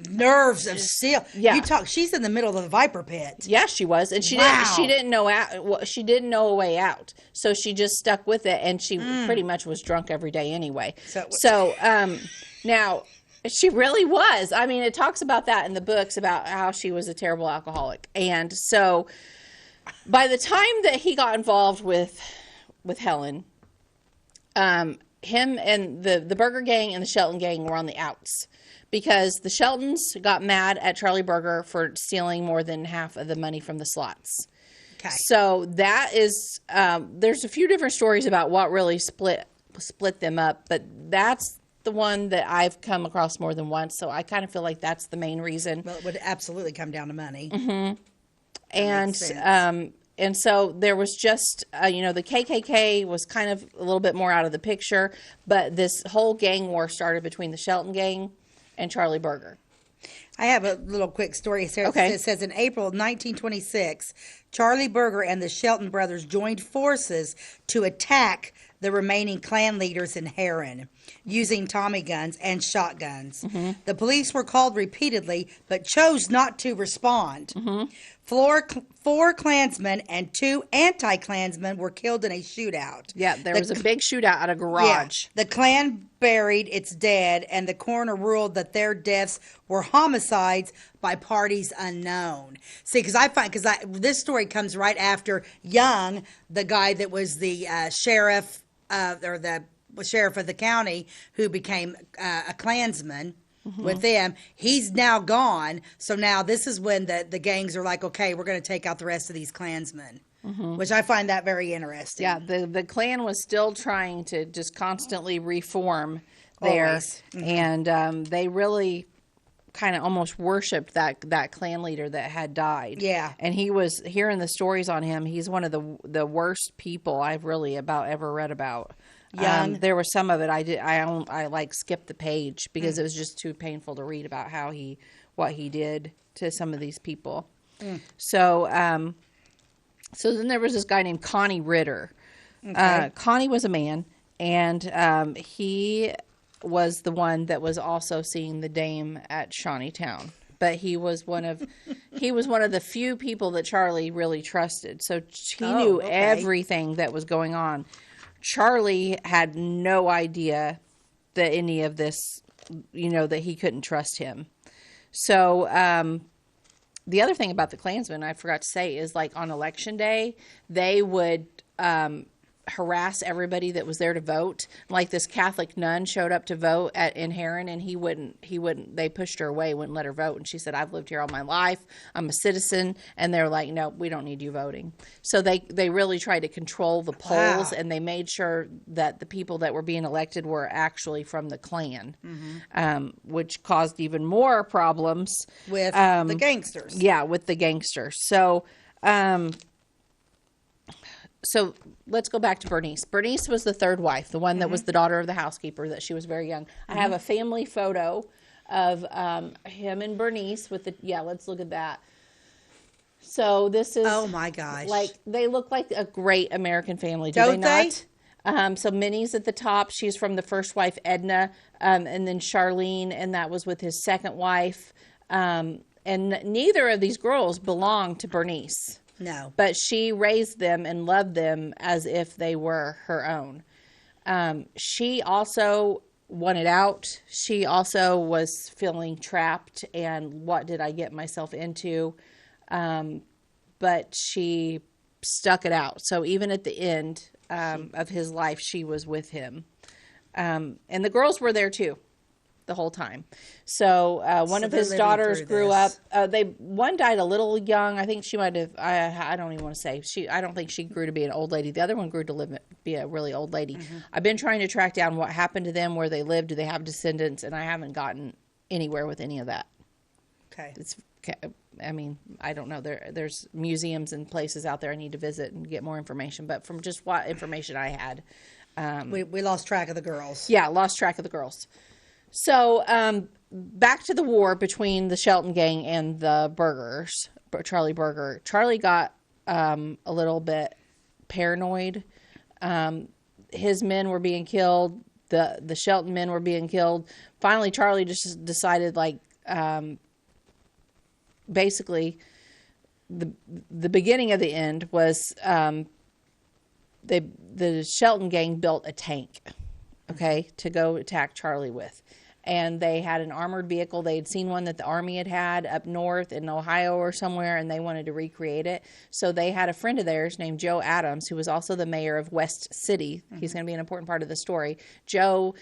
S2: nerves of steel. Yeah, she's in the middle of the viper pit.
S1: Yeah, she was, and she didn't know a way out, so she just stuck with it, and she pretty much was drunk every day anyway. So now. She really was. I mean, it talks about that in the books about how she was a terrible alcoholic. And so by the time that he got involved with Helen, him and the Berger gang and the Shelton gang were on the outs because the Sheltons got mad at Charlie Birger for stealing more than half of the money from the slots. Okay. So that is, there's a few different stories about what really split them up, but that's the one that I've come across more than once, so I kind of feel like that's the main reason.
S2: Well, it would absolutely come down to money.
S1: Mm-hmm. And so there was just, the KKK was kind of a little bit more out of the picture, but this whole gang war started between the Shelton gang and Charlie Birger.
S2: I have a little quick story here.
S1: Okay.
S2: It says in April 1926, Charlie Birger and the Shelton brothers joined forces to attack the remaining Klan leaders in Heron using Tommy guns and shotguns. Mm-hmm. The police were called repeatedly, but chose not to respond. Mm-hmm. Four Klansmen and 2 anti-Klansmen were killed in a shootout.
S1: Yeah, there was a big shootout at a garage. Yeah,
S2: the Klan buried its dead, and the coroner ruled that their deaths were homicides by parties unknown. See, because this story comes right after Young, the guy that was the sheriff or the sheriff of the county who became a Klansman. Mm-hmm. With them, he's now gone. So now this is when the gangs are like, okay, we're going to take out the rest of these Klansmen. which I find that very interesting.
S1: Yeah, the Klan was still trying to just constantly reform there,
S2: Always.
S1: and they really kind of almost worshipped that Klan leader that had died.
S2: Yeah.
S1: And he was, hearing the stories on him, he's one of the worst people I've really ever read about.
S2: Young.
S1: There was some of it I like skipped the page because it was just too painful to read about what he did to some of these people. So then there was this guy named Connie Ritter.
S2: Okay.
S1: Connie was a man, and he was the one that was also seeing the dame at Shawneetown. But he was one of the few people that Charlie really trusted. So he knew everything that was going on. Charlie had no idea that any of this, that he couldn't trust him. So the other thing about the Klansmen I forgot to say is, like, on election day, they would harass everybody that was there to vote. Like, this Catholic nun showed up to vote in Heron, and he wouldn't, they pushed her away, wouldn't let her vote. And she said, I've lived here all my life. I'm a citizen. And they're like, no, we don't need you voting. So they really tried to control the polls, and they made sure that the people that were being elected were actually from the Klan, which caused even more problems
S2: With the gangsters.
S1: Yeah, with the gangsters. So let's go back to Bernice. Bernice was the third wife, the one that was the daughter of the housekeeper, that she was very young. I have a family photo of him and Bernice with let's look at that. So this is,
S2: oh my gosh,
S1: like, they look like a great American family, do
S2: Don't
S1: they not? So Minnie's at the top. She's from the first wife, Edna, and then Charlene, and that was with his second wife. And neither of these girls belonged to Bernice.
S2: No.
S1: But she raised them and loved them as if they were her own. She also wanted out. She also was feeling trapped, and what did I get myself into? But she stuck it out. So even at the end of his life, she was with him. And the girls were there too, the whole time. So one of his daughters grew up. One died a little young. I think she might have. I don't even want to say. I don't think she grew to be an old lady. The other one grew to be a really old lady. I've been trying to track down what happened to them, where they lived, do they have descendants, and I haven't gotten anywhere with any of that.
S2: Okay.
S1: I mean, I don't know. There's museums and places out there I need to visit and get more information. But from just what information I had,
S2: we lost track of the girls.
S1: Yeah, lost track of the girls. So back to the war between the Shelton gang and the Bergers, Charlie Birger. Charlie got a little bit paranoid. His men were being killed. The Shelton men were being killed. Finally, Charlie just decided, like, basically, the beginning of the end was the Shelton gang built a tank, to go attack Charlie with. And they had an armored vehicle. They had seen one that the Army had up north in Ohio or somewhere, and they wanted to recreate it. So they had a friend of theirs named Joe Adams, who was also the mayor of West City. He's going to be an important part of the story. Joe,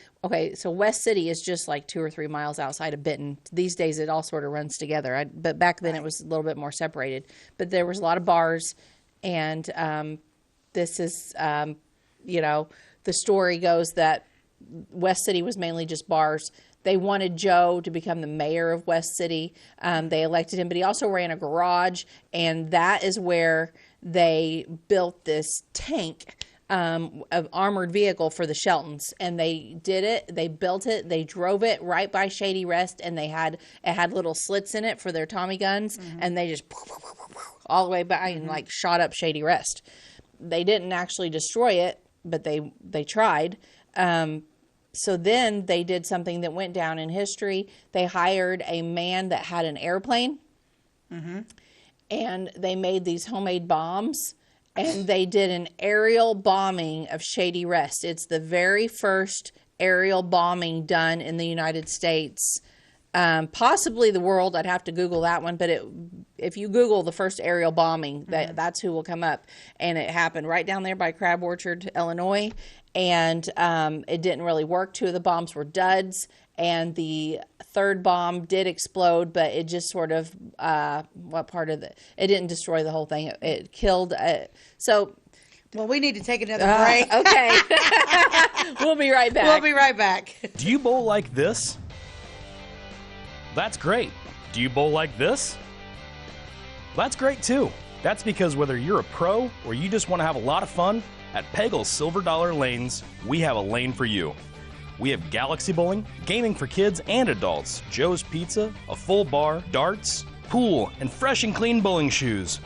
S1: so West City is just like 2 or 3 miles outside of Benton. These days it all sort of runs together. But back then it was a little bit more separated. But there was a lot of bars, and this is, the story goes that West City was mainly just bars. They wanted Joe to become the mayor of West City. They elected him, but he also ran a garage, and that is where they built this tank of armored vehicle for the Sheltons. And they did it. They built it. They drove it right by Shady Rest, and it had little slits in it for their Tommy guns, and they just all the way by and like shot up Shady Rest. They didn't actually destroy it, but they tried. So then they did something that went down in history. They hired a man that had an airplane, and they made these homemade bombs, and they did an aerial bombing of Shady Rest. It's the very first aerial bombing done in the United States, possibly the world. I'd have to Google that one, but if you Google the first aerial bombing, that's who will come up. And it happened right down there by Crab Orchard, Illinois. And it didn't really work. 2 of the bombs were duds, and the third bomb did explode, but it just sort of it didn't destroy the whole thing. It killed.
S2: Well, we need to take another break.
S1: Okay. We'll be right back.
S2: We'll be right back.
S9: Do you bowl like this? That's great. Do you bowl like this? That's great too. That's because whether you're a pro or you just want to have a lot of fun, at Peggle's Silver Dollar Lanes, we have a lane for you. We have galaxy bowling, gaming for kids and adults, Joe's Pizza, a full bar, darts, pool, and fresh and clean bowling shoes.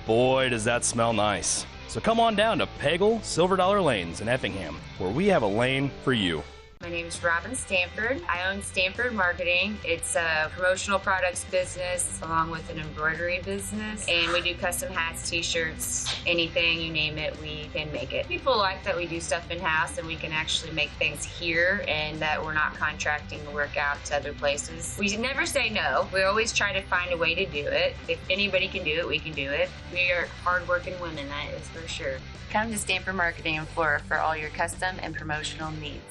S9: Boy, does that smell nice. So come on down to Peggle Silver Dollar Lanes in Effingham, where we have a lane for you.
S10: My name is Robin Stanford. I own Stanford Marketing. It's a promotional products business along with an embroidery business. And we do custom hats, t-shirts, anything, you name it, we can make it. People like that we do stuff in-house and we can actually make things here and that we're not contracting the work out to other places. We never say no. We always try to find a way to do it. If anybody can do it, we can do it. We are hardworking women, that is for sure. Come to Stanford Marketing in Flora for all your custom and promotional needs.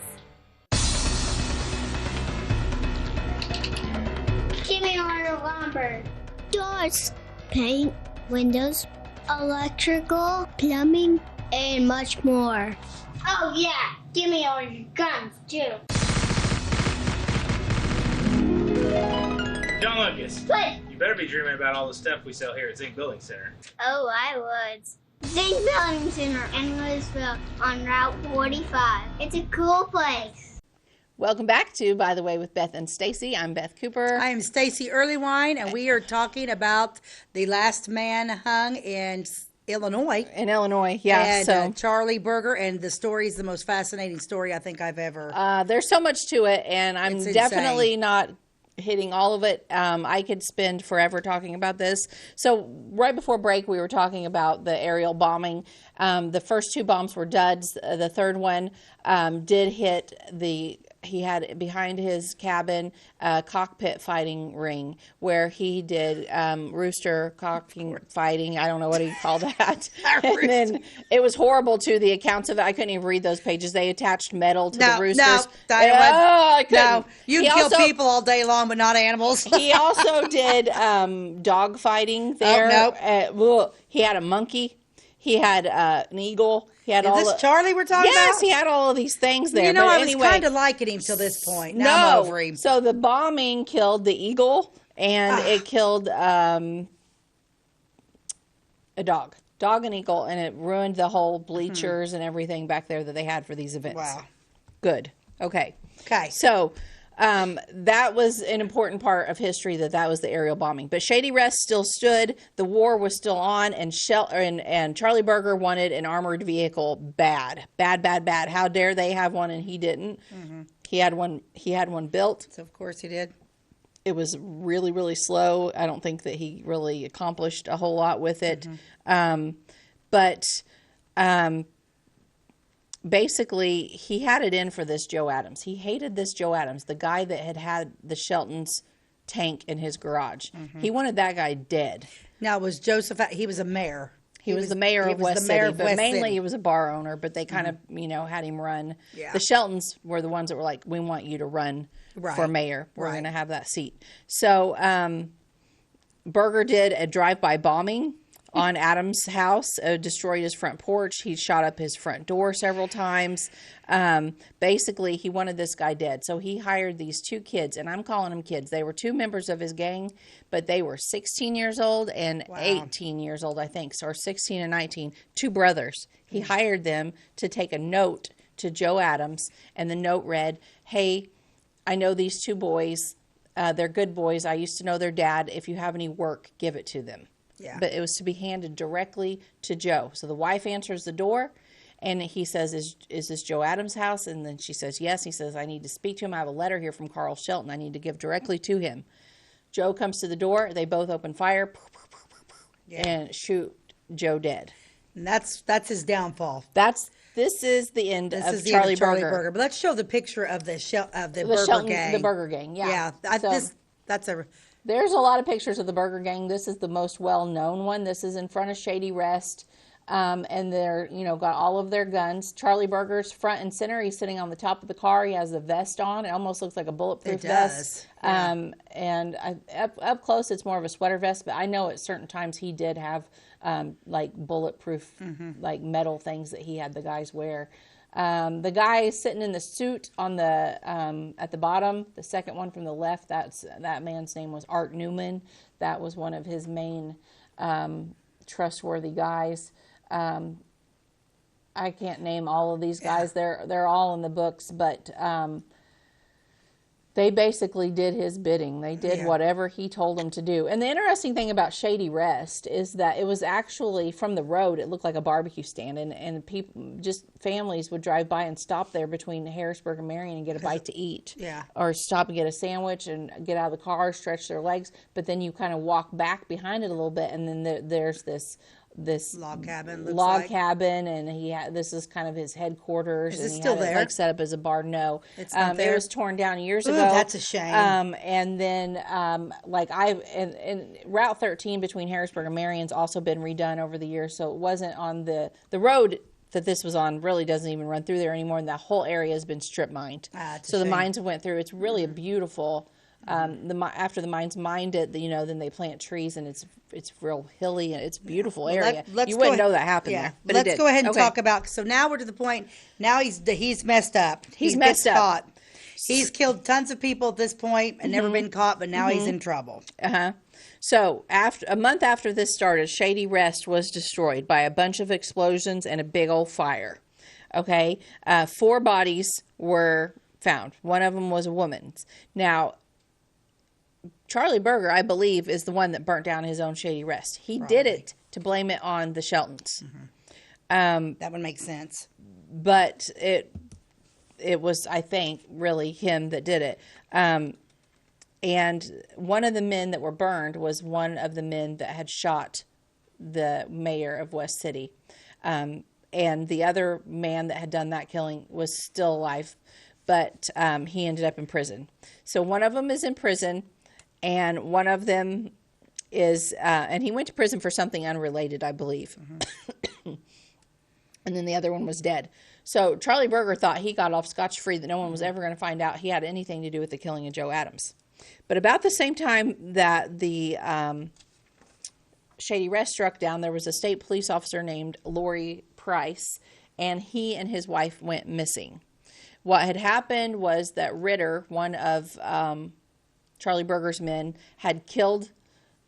S6: Give me all your lumber. Doors, paint, windows, electrical, plumbing, and much more. Oh yeah, give me all your guns too.
S11: John Lucas,
S6: What?
S11: you better be dreaming about all the stuff we sell here at Zink Building Center.
S6: Oh, I would. Zink Building Center in Louisville on Route 45. It's a cool place.
S1: Welcome back to By the Way with Beth and Stacey. I'm Beth Cooper.
S2: I am Stacey Earlywine, and we are talking about the last man hung in Illinois.
S1: In Illinois, yeah.
S2: And Charlie Birger, and the story is the most fascinating story I think I've ever.
S1: There's so much to it, and I'm
S2: It's
S1: definitely
S2: insane.
S1: not hitting all of it. I could spend forever talking about this. So right before break, we were talking about the aerial bombing. The first two bombs were duds. The third one did hit he had behind his cabin a cockpit fighting ring where he did rooster cocking fighting. I don't know what he called that. And then it was horrible too. The accounts of it, I couldn't even read those pages. They attached metal to the roosters. I couldn't.
S2: No, you
S1: He
S2: kill
S1: also-
S2: people all day long, but not animals.
S1: He also did dog fighting there.
S2: nope.
S1: He had a monkey. He had an eagle. He had
S2: Is this Charlie we're talking about?
S1: Yes, he had all of these things there.
S2: You know,
S1: but
S2: I was
S1: anyway,
S2: kind of liking him till this point. Now I'm over him.
S1: So the bombing killed the eagle, and it killed a dog and eagle, and it ruined the whole bleachers and everything back there that they had for these events.
S2: Wow.
S1: Good. Okay.
S2: Okay.
S1: So that was an important part of history, that was the aerial bombing. But Shady Rest still stood. The war was still on, and and Charlie Birger wanted an armored vehicle bad. How dare they have one and he didn't? Mm-hmm. He had one built.
S2: So of course he did.
S1: It was really, really slow. I don't think that he really accomplished a whole lot with it. Mm-hmm. Basically, he had it in for this Joe Adams. He hated this Joe Adams, the guy that had the Shelton's tank in his garage. Mm-hmm. He wanted that guy dead.
S2: Now, was Joseph, he was a mayor.
S1: He was the mayor of West City, but mainly he was a bar owner, but they kind of, had him run. Yeah. The Sheltons were the ones that were like, we want you to run for mayor. We're going to have that seat. So Berger did a drive-by bombing on Adams' house, destroyed his front porch. He shot up his front door several times. Basically, he wanted this guy dead. So he hired these two kids, and I'm calling them kids. They were two members of his gang, but they were 16 years old and 18 years old, I think, or 16 and 19, two brothers. He hired them to take a note to Joe Adams, and the note read, "Hey, I know these two boys. They're good boys. I used to know their dad. If you have any work, give it to them." Yeah. But it was to be handed directly to Joe. So the wife answers the door, and he says, is this Joe Adams' house? And then she says, yes. He says, I need to speak to him. I have a letter here from Carl Shelton. I need to give directly to him. Joe comes to the door. They both open fire and shoot Joe dead.
S2: And that's his downfall.
S1: This is the end of Charlie Birger.
S2: But let's show the picture of the Berger
S1: Shelton,
S2: gang.
S1: The Berger gang, yeah.
S2: Yeah,
S1: there's a lot of pictures of the Berger gang. This is the most well-known one. This is in front of Shady Rest. And they're, got all of their guns. Charlie Birger's front and center. He's sitting on the top of the car. He has a vest on. It almost looks like a bulletproof vest.
S2: Yeah.
S1: And up close, it's more of a sweater vest. But I know at certain times he did have like bulletproof, like metal things that he had the guys wear. The guy sitting in the suit on the at the bottom, the second one from the left, that man's name was Art Newman. That was one of his main trustworthy guys. I can't name all of these guys. They're all in the books, but they basically did his bidding. They did whatever he told them to do. And the interesting thing about Shady Rest is that it was actually from the road. It looked like a barbecue stand, and people, just families, would drive by and stop there between Harrisburg and Marion and get a bite to eat.
S2: Yeah.
S1: Or stop and get a sandwich and get out of the car, stretch their legs. But then you kind of walk back behind it a little bit, and then there's this
S2: log cabin,
S1: cabin, and this is kind of his headquarters.
S2: Is it
S1: and
S2: still
S1: had
S2: there?
S1: It like set up as a bar. No,
S2: it's not there.
S1: It was torn down years ago.
S2: That's a shame.
S1: And then and Route 13 between Harrisburg and Marion's also been redone over the years, so it wasn't on the road that this was on. Really doesn't even run through there anymore, and that whole area has been strip mined. So the mines went through. It's really a beautiful. After the mines mined it, then they plant trees, and it's real hilly, and it's a beautiful area. You wouldn't know that happened there. But
S2: let's go ahead and talk about. So now we're to the point. Now he's messed up.
S1: He's messed up.
S2: Caught. He's killed tons of people at this point and never been caught, but now he's in trouble.
S1: So a month after this started, Shady Rest was destroyed by a bunch of explosions and a big old fire. Okay, 4 bodies were found. One of them was a woman's. Now, Charlie Birger, I believe, is the one that burnt down his own Shady Rest. He did it to blame it on the Sheltons.
S2: That would make sense.
S1: But it was, I think, really him that did it. And one of the men that were burned was one of the men that had shot the mayor of West City. And the other man that had done that killing was still alive, but he ended up in prison. So one of them is in prison. And one of them is, and he went to prison for something unrelated, I believe. And then the other one was dead. So Charlie Birger thought he got off scotch-free, that no one was ever going to find out he had anything to do with the killing of Joe Adams. But about the same time that the Shady Rest struck down, there was a state police officer named Lori Price, and he and his wife went missing. What had happened was that Ritter, one of Charlie Birger's men, had killed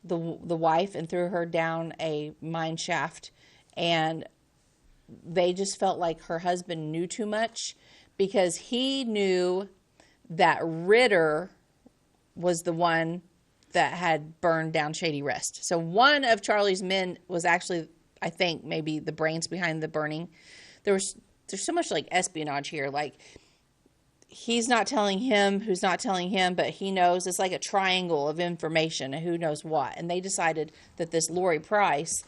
S1: the wife and threw her down a mine shaft, and they just felt like her husband knew too much, because he knew that Ritter was the one that had burned down Shady Rest. So one of Charlie's men was actually, I think, maybe the brains behind the burning. There's so much like espionage here, like he's not telling him who's not telling him, but he knows. It's like a triangle of information and who knows what. And they decided that this Lori Price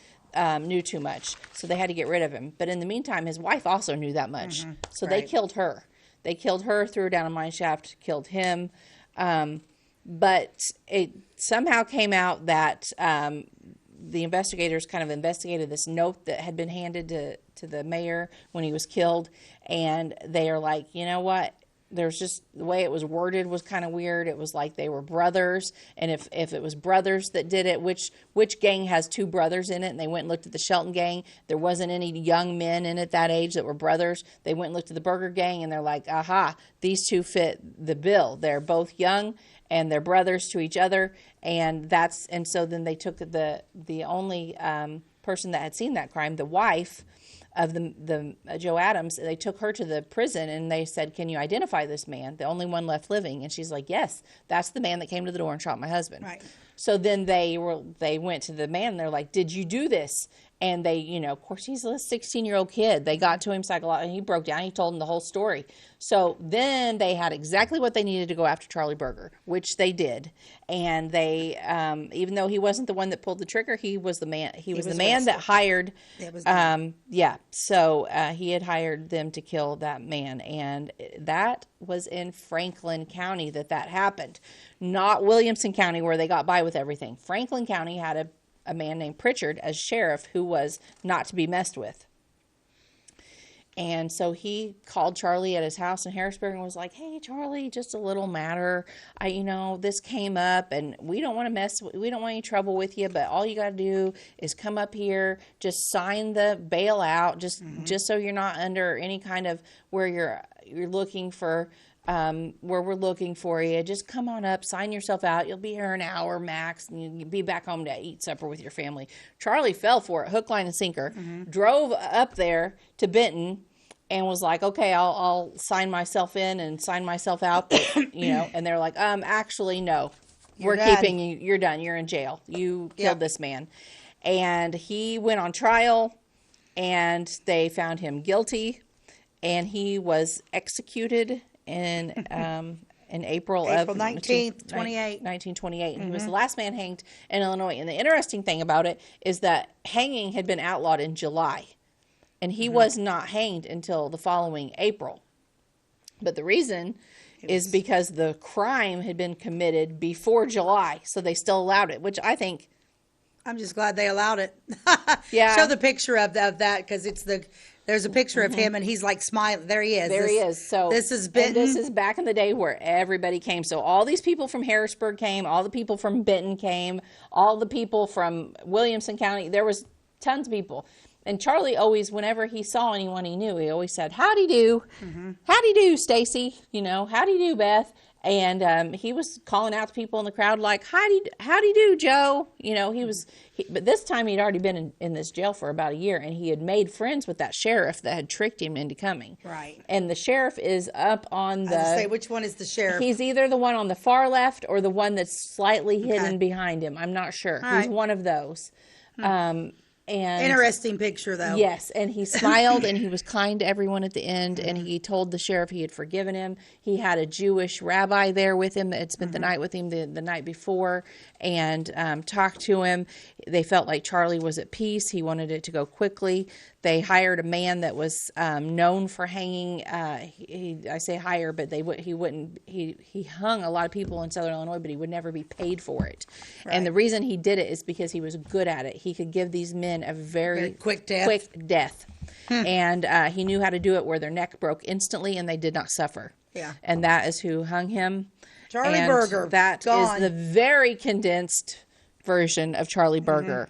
S1: knew too much, so they had to get rid of him. But in the meantime, his wife also knew that much. So they killed her. They killed her, threw her down a mine shaft, killed him. But it somehow came out that the investigators kind of investigated this note that had been handed to the mayor when he was killed. And they are like, you know what? There's just, the way it was worded was kind of weird. It was like they were brothers, and if it was brothers that did it, which gang has 2 brothers in it? And they went and looked at the Shelton gang. There wasn't any young men in it that age that were brothers. They went and looked at the Berger gang, and they're like, aha, these 2 fit the bill. They're both young, and they're brothers to each other, and so then they took the only person that had seen that crime, the wife of the Joe Adams, they took her to the prison, and they said, can you identify this man, the only one left living? And she's like, yes, that's the man that came to the door and shot my husband.
S2: Right.
S1: So then they went to the man, and they're like, did you do this? And they, of course, he's a 16-year-old kid. They got to him psychologically, and he broke down. He told them the whole story. So then they had exactly what they needed to go after Charlie Birger, which they did. And they, even though he wasn't the one that pulled the trigger, he was the man. He was the man that hired. So he had hired them to kill that man, and that was in Franklin County that happened, not Williamson County, where they got by with everything. Franklin County had a man named Pritchard as sheriff who was not to be messed with. And so he called Charlie at his house in Harrisburg and was like, "Hey, Charlie, just a little matter. This came up and we don't want any trouble with you, but all you got to do is come up here, just sign the bailout, just so you're not under any kind of where you're looking for, where we're looking for you. Just come on up, sign yourself out. You'll be here an hour max, and you'll be back home to eat supper with your family." Charlie fell for it, hook, line, and sinker, drove up there to Benton, and was like, "Okay, I'll sign myself in and sign myself out," but, and they're like, "Actually, no, we're keeping you. You're done. You're in jail. You killed this man." And he went on trial, and they found him guilty, and he was executed in April
S2: 19th,
S1: 1928. And he was the last man hanged in Illinois. And the interesting thing about it is that hanging had been outlawed in July. And he was not hanged until the following April. But the reason is because the crime had been committed before July. So they still allowed it, which I think...
S2: I'm just glad they allowed it.
S1: Yeah.
S2: Show the picture of that because there's a picture of him and he's like smiling. There he is.
S1: There he is. So
S2: this is Benton.
S1: This is back in the day where everybody came. So all these people from Harrisburg came. All the people from Benton came. All the people from Williamson County. There was tons of people. And Charlie always, whenever he saw anyone he knew, he always said, "Howdy do. Howdy do, Stacey. Howdy do, Beth." And he was calling out to people in the crowd like, howdy do, Joe. But this time he'd already been in this jail for about a year, and he had made friends with that sheriff that had tricked him into coming.
S2: Right.
S1: And the sheriff is up on the...
S2: which one is the sheriff?
S1: He's either the one on the far left or the one that's slightly hidden behind him. I'm not sure. He's one of those. And
S2: interesting picture, though.
S1: Yes, and he smiled and he was kind to everyone at the end, and he told the sheriff he had forgiven him. He had a Jewish rabbi there with him that had spent the night with him the night before and talked to him. They felt like Charlie was at peace. He wanted it to go quickly. They hired a man that was known for hanging. I say hire, but he wouldn't. He hung a lot of people in Southern Illinois, but he would never be paid for it. Right. And the reason he did it is because he was good at it. He could give these men a very
S2: quick death.
S1: And he knew how to do it where their neck broke instantly and they did not suffer.
S2: Yeah.
S1: And that is who hung him.
S2: Charlie Birger.
S1: That is the very condensed version of Charlie Birger.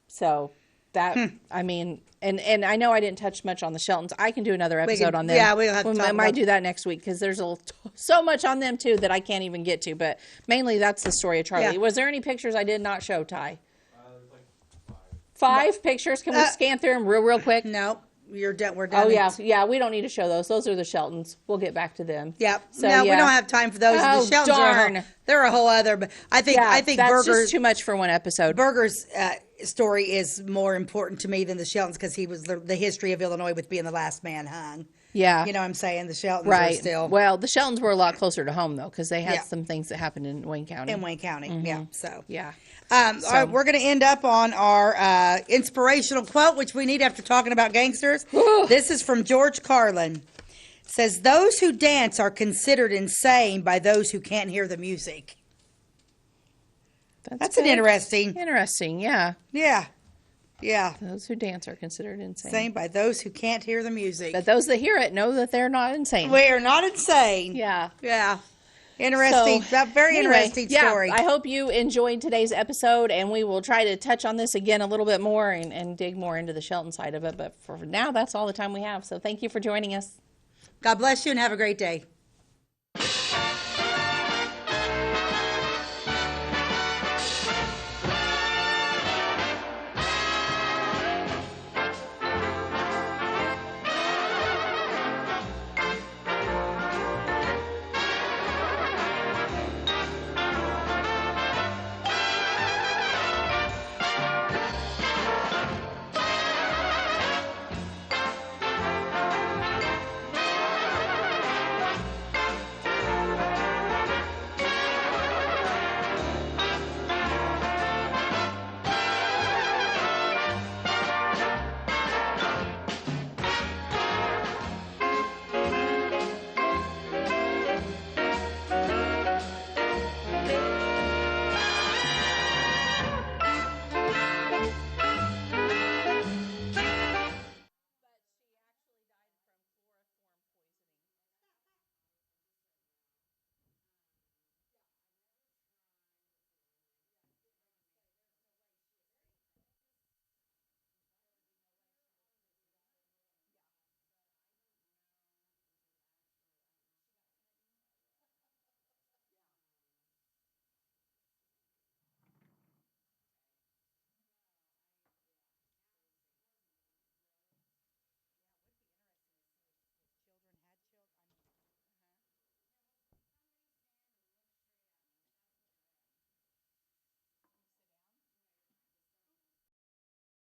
S1: So that, I mean, and I know I didn't touch much on the Sheltons. I can do another episode on them.
S2: Yeah, we'll have to talk
S1: I might do that next week because there's so much on them too that I can't even get to. But mainly that's the story of Charlie.
S2: Yeah.
S1: Was there any pictures I did not show, Ty? Five pictures? Can we scan through them real quick?
S2: No. We're done.
S1: Oh, yeah. We don't need to show those. Those are the Sheltons. We'll get back to them.
S2: Yep.
S1: So,
S2: no, we don't have time for those.
S1: Oh,
S2: the Sheltons
S1: darn.
S2: They're a whole other. But I think
S1: that's
S2: Berger's
S1: just too much for one episode.
S2: Berger's story is more important to me than the Sheltons because he was the history of Illinois with being the last man hung.
S1: Yeah.
S2: You know what I'm saying? The Sheltons
S1: right.
S2: are still.
S1: Well, the Sheltons were a lot closer to home, though, because they had some things that happened in Wayne County.
S2: Yeah. So.
S1: Yeah.
S2: All right, we're going to end up on our inspirational quote, which we need after talking about gangsters. This is from George Carlin. It says, "Those who dance are considered insane by those who can't hear the music." That's an interesting.
S1: Interesting, yeah.
S2: Yeah.
S1: Those who dance are considered insane.
S2: Insane by those who can't hear the music.
S1: But those that hear it know that they're not insane.
S2: We are not insane.
S1: Yeah.
S2: Interesting. Very interesting story.
S1: Yeah, I hope you enjoyed today's episode, and we will try to touch on this again a little bit more and dig more into the Shelton side of it. But for now, that's all the time we have. So thank you for joining us.
S2: God bless you and have a great day.